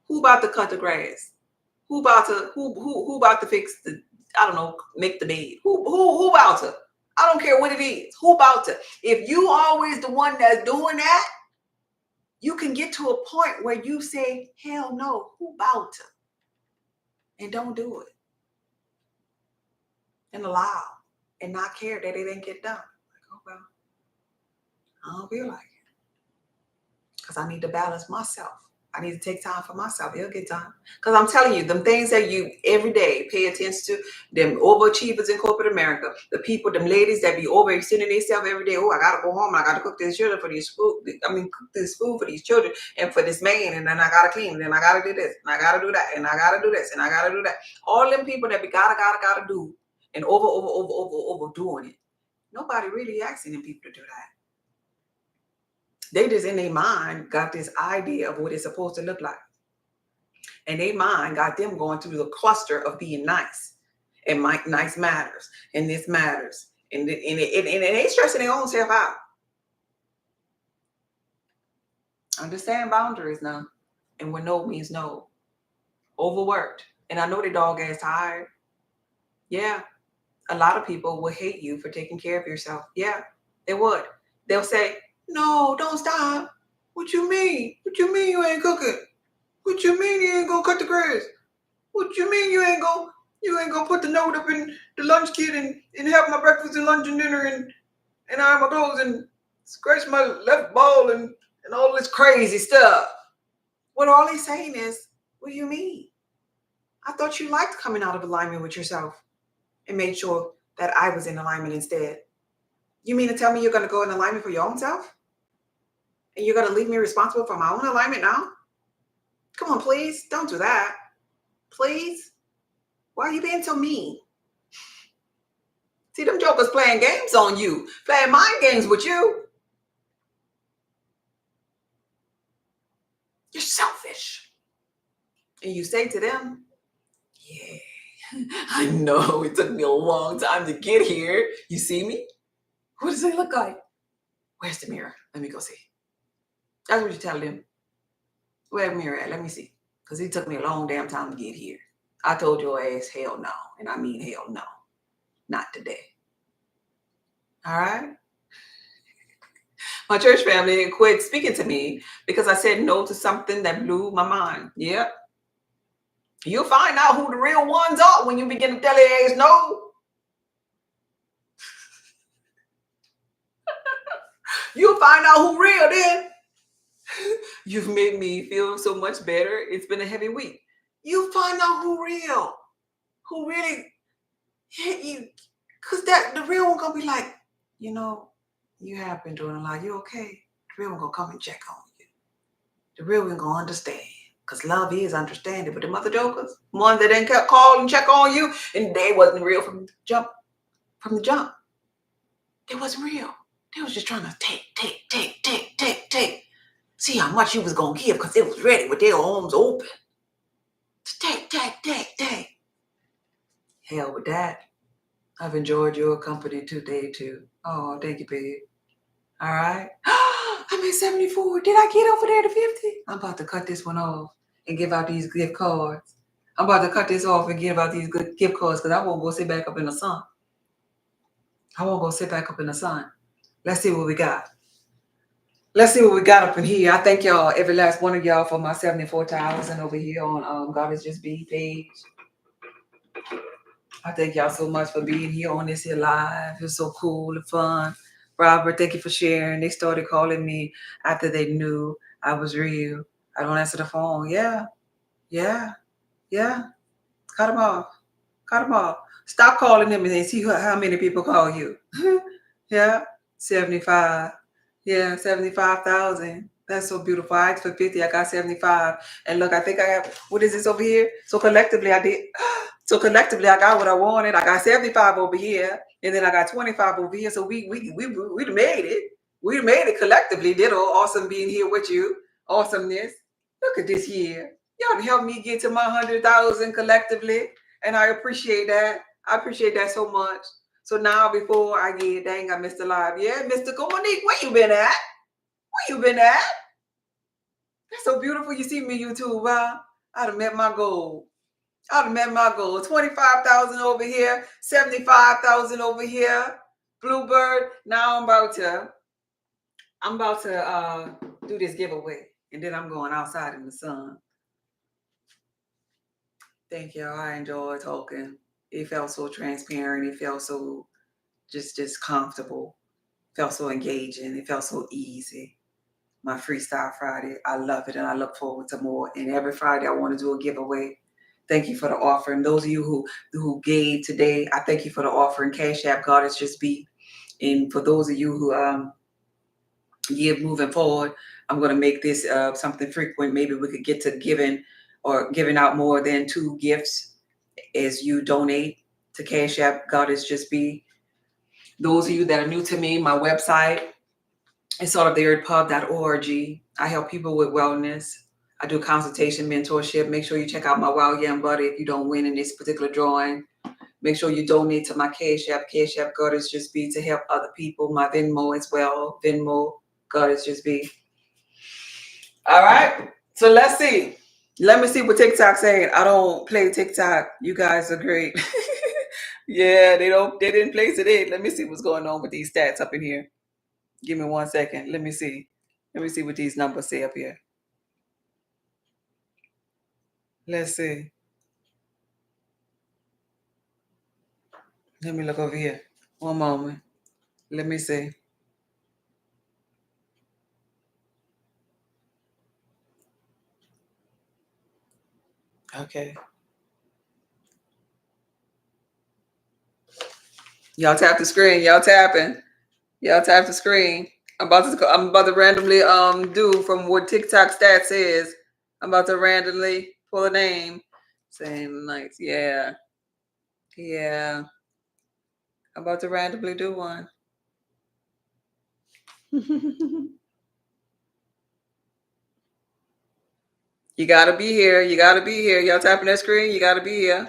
who about to cut the grass, who about to fix the, I don't know, make the bed, who about to, I don't care what it is, who about to, if you always the one that's doing that, you can get to a point where you say, hell no, who about to, and don't do it, and allow, and not care that it didn't get done. Like, oh well, I don't feel like it. Because I need to balance myself. I need to take time for myself. It'll get done. Because I'm telling you, them things that you every day pay attention to, them overachievers in corporate America, the people, them ladies that be overextending themselves every day. Oh, I gotta go home and I gotta cook this children for these food. Cook this food for these children and for this man, and then I gotta clean, and then I gotta do this, and I gotta do that, and I gotta do this, and I gotta do that. All them people that be gotta do and overdoing it. Nobody really asking them people to do that. They just in their mind got this idea of what it's supposed to look like. And their mind got them going through the cluster of being nice. And nice matters. And this matters. And they stressing their own self out. Understand boundaries now. And when no means no. Overworked. And I know the dog ass tired. Yeah. A lot of people will hate you for taking care of yourself. Yeah, they would. They'll say, no, don't stop. What you mean? What you mean you ain't cooking? What you mean you ain't gonna cut the grass? What you mean you ain't gonna put the note up in the lunch kit and have my breakfast and lunch and dinner and iron my clothes and scratch my left ball and all this crazy stuff? What all he's saying is, what do you mean? I thought you liked coming out of alignment with yourself. and made sure that I was in alignment instead. You mean to tell me you're going to go in alignment for your own self? And you're going to leave me responsible for my own alignment now? Come on, please. Don't do that. Please. Why are you being so mean? See, them jokers playing games on you, playing mind games with you. You're selfish. And you say to them, yeah, I know it took me a long time to get here. You see me? What does it look like? Where's the mirror? Let me go see. That's what you tell them. Where's the mirror at? Let me see. Because it took me a long damn time to get here. I told your ass hell no. And I mean hell no. Not today. All right? My church family quit speaking to me because I said no to something that blew my mind. Yep. You'll find out who the real ones are when you begin to tell their ass no. You'll find out who real then. You've made me feel so much better. It's been a heavy week. You'll find out who real. Who really hit you. Because that the real one gonna be like, you know, you have been doing a lot. You okay? The real one gonna come and check on you. The real one gonna understand. Because love is understanding. But the mother jokers, one that didn't call and check on you, and they wasn't real from the jump. From the jump. It wasn't real. They was just trying to take. See how much you was gonna give because they was ready with their arms open. Take. Hell with that. I've enjoyed your company today too. Oh, thank you, babe. All right. I'm at 74. Did I get over there to 50? I'm about to cut this one off and give out these gift cards. I'm about to cut this off and give out these good gift cards because I won't go sit back up in the sun. Let's see what we got. Let's see what we got up in here. I thank y'all, every last one of y'all, for my 74,000 over here on God Is Just Be page. I thank y'all so much for being here on this here live. It's so cool and fun. Robert, thank you for sharing. They started calling me after they knew I was real. I don't answer the phone. Yeah. Cut them off. Stop calling them and see how many people call you. Yeah, 75. Yeah, 75,000. That's so beautiful. I asked for 50. I got 75. And look, I think I have, what is this over here? So collectively, I got what I wanted. I got 75 over here. And then I got 25 over here. So we made it. We made it collectively. Ditto. Awesome being here with you. Awesomeness. Look at this here. Y'all helped me get to my 100,000 collectively. And I appreciate that. I appreciate that so much. So now before I get, dang, I missed the live. Yeah, Mystical Monique, where you been at? That's so beautiful. You see me, YouTube, huh? I'd have met my goal. 25,000 over here, 75,000 over here. Bluebird. Now I'm about to do this giveaway. And then I'm going outside in the sun. Thank y'all. I enjoyed talking. It felt so transparent. It felt so just comfortable. It felt so engaging. It felt so easy. My Freestyle Friday. I love it and I look forward to more. And every Friday I want to do a giveaway. Thank you for the offering. Those of you who gave today, I thank you for the offering. Cash App, God Is Just Be. And for those of you who give moving forward, I'm going to make this something frequent. Maybe we could get to giving out more than 2 gifts as you donate to Cash App, God Is Just Be. Those of you that are new to me, my website is saltoftheearthpub.org. I help people with wellness. I do consultation, mentorship. Make sure you check out my Wild Yam Butter if you don't win in this particular drawing. Make sure you donate to my Cash App. Cash App, God Is Just Be, to help other people. My Venmo as well. Venmo, God Is Just Be. All right. So let's see. Let me see what TikTok's saying. I don't play TikTok. You guys are great. Yeah, they didn't place it in. Let me see what's going on with these stats up in here. Give me 1 second. Let me see what these numbers say up here. Let's see. Let me look over here. One moment. Let me see. Okay. Y'all tap the screen. Y'all tapping. Y'all tap the screen. I'm about to randomly do from what TikTok stats is. I'm about to randomly pull a name. Same nights. Yeah. Yeah. I'm about to randomly do one. You gotta be here. You gotta be here. Y'all tapping that screen. You gotta be here.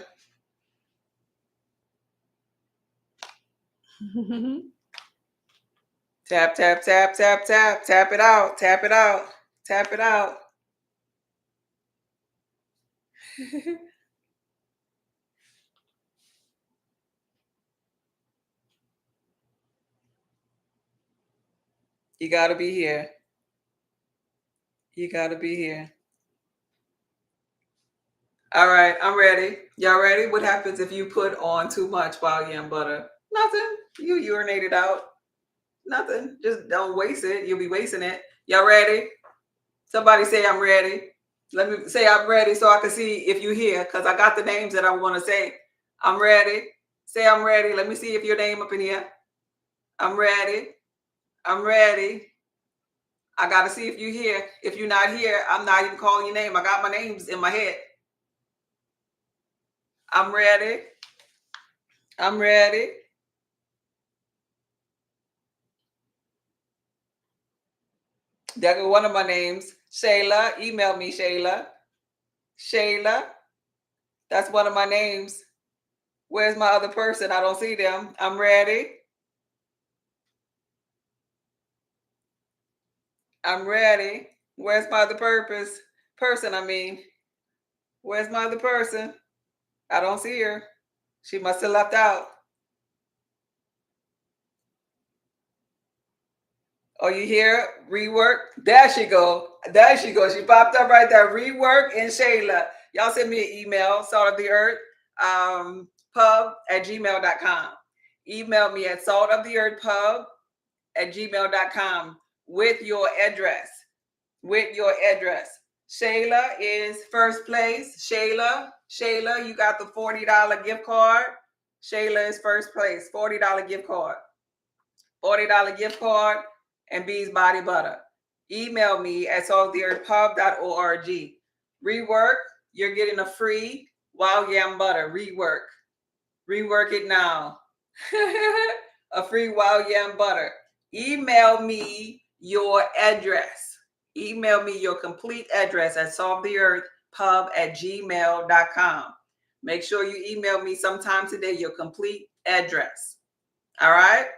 Tap, tap, tap, tap, tap. Tap it out. Tap it out. Tap it out. You gotta be here. You gotta be here. All right, I'm ready. Y'all ready? What happens if you put on too much wild yam butter? Nothing. You urinate it out. Nothing. Just don't waste it. You'll be wasting it. Y'all ready? Somebody say I'm ready. Let me say I'm ready so I can see if you're here because I got the names that I want to say. I'm ready. Say I'm ready. Let me see if your name up in here. I'm ready. I'm ready. I got to see if you're here. If you're not here, I'm not even calling your name. I got my names in my head. I'm ready. I'm ready. There go one of my names. Shayla. Email me, Shayla. Shayla. That's one of my names. Where's my other person? I don't see them. I'm ready. I'm ready. Where's my other person, I mean. Where's my other person? I don't see her. She must have left out. Oh, you hear? Rework. There she go. There she goes. She popped up right there. Rework and Shayla. Y'all send me an email, salt of the earth, pub@gmail.com. Email me at saltoftheearthpub@gmail.com with your address. With your address. Shayla is first place. Shayla, you got the $40 gift card. Shayla is first place. $40 gift card. $40 gift card and Bees Body Butter. Email me at saltoftheearthpub.org. Rework, you're getting a free wild yam butter. Rework. Rework it now. A free wild yam butter. Email me your address. Email me your complete address at saltoftheearthpub@gmail.com. Make sure you email me sometime today your complete address. All right?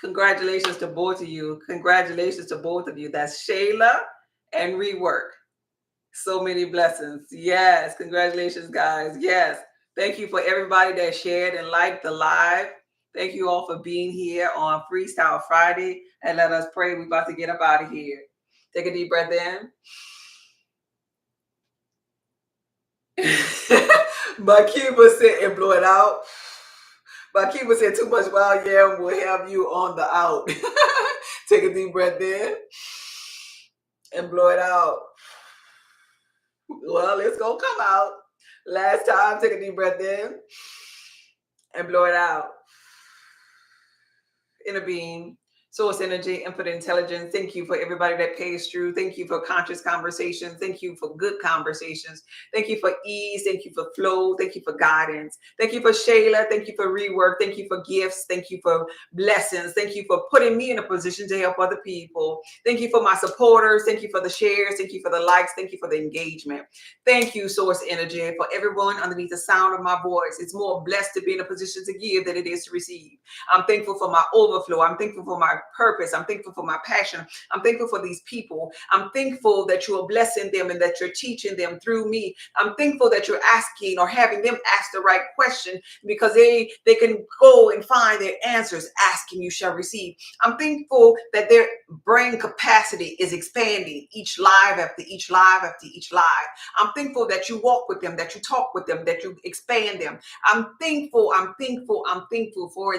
Congratulations to both of you. Congratulations to both of you. That's Shayla and Rework. So many blessings. Yes. Congratulations, guys. Yes. Thank you for everybody that shared and liked the live. Thank you all for being here on Freestyle Friday. And let us pray. We're about to get up out of here. Take a deep breath in. Bakiba said and blow it out. Bakiba said too much wild yam will have you on the out. Take a deep breath in and blow it out. Well, it's gonna come out. Last time, take a deep breath in and blow it out. Inner being, source energy, infinite intelligence. Thank you for everybody that pays through. Thank you for conscious conversations. Thank you for good conversations. Thank you for ease. Thank you for flow. Thank you for guidance. Thank you for Shayla. Thank you for rework. Thank you for gifts. Thank you for blessings. Thank you for putting me in a position to help other people. Thank you for my supporters. Thank you for the shares. Thank you for the likes. Thank you for the engagement. Thank you, source energy, for everyone underneath the sound of my voice. It's more blessed to be in a position to give than it is to receive. I'm thankful for my overflow. I'm thankful for my purpose. I'm thankful for my passion. I'm thankful for these people. I'm thankful that you are blessing them and that you're teaching them through me. I'm thankful that you're asking or having them ask the right question because they can go and find their answers. Asking you shall receive. I'm thankful that their brain capacity is expanding each live after each live after each live. I'm thankful that you walk with them, that you talk with them, that you expand them. I'm thankful for them. I'm thankful for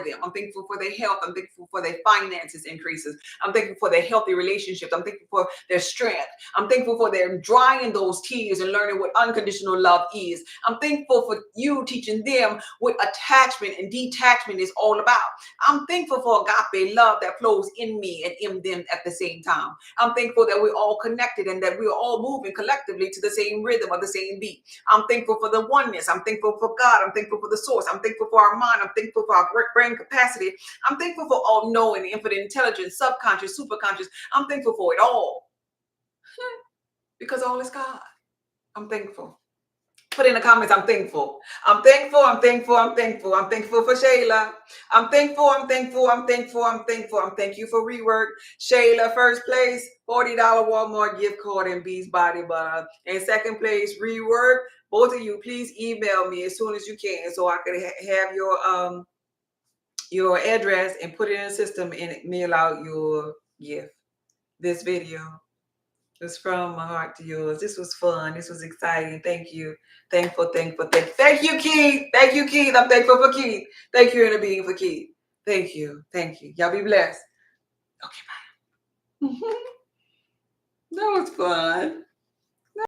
their health. I'm thankful for their finance. finances increases. I'm thankful for their healthy relationships. I'm thankful for their strength. I'm thankful for their drying those tears and learning what unconditional love is. I'm thankful for you teaching them what attachment and detachment is all about. I'm thankful for agape love that flows in me and in them at the same time. I'm thankful that we're all connected and that we're all moving collectively to the same rhythm or the same beat. I'm thankful for the oneness. I'm thankful for God. I'm thankful for the source. I'm thankful for our mind. I'm thankful for our brain capacity. I'm thankful for all knowing, infinite intelligence, subconscious, superconscious. I'm thankful for it all because all is God. I'm thankful. Put in the comments, I'm thankful. I'm thankful, I'm thankful, I'm thankful. I'm thankful for Shayla. I'm thankful, I'm thankful, I'm thankful, I'm thankful. I'm thank you for rework. Shayla, first place, $40 Walmart gift card and Bees Body Butter. In second place, rework. Both of you, please email me as soon as you can so I can have your address and put it in the system and mail out your gift. This video was from my heart to yours. This was fun. This was exciting. Thank you. Thankful, thankful, thank you, Keith. Thank you, Keith. I'm thankful for Keith. Thank you, inner being, for Keith. Thank you. Thank you. Y'all be blessed. Okay, bye. That was fun.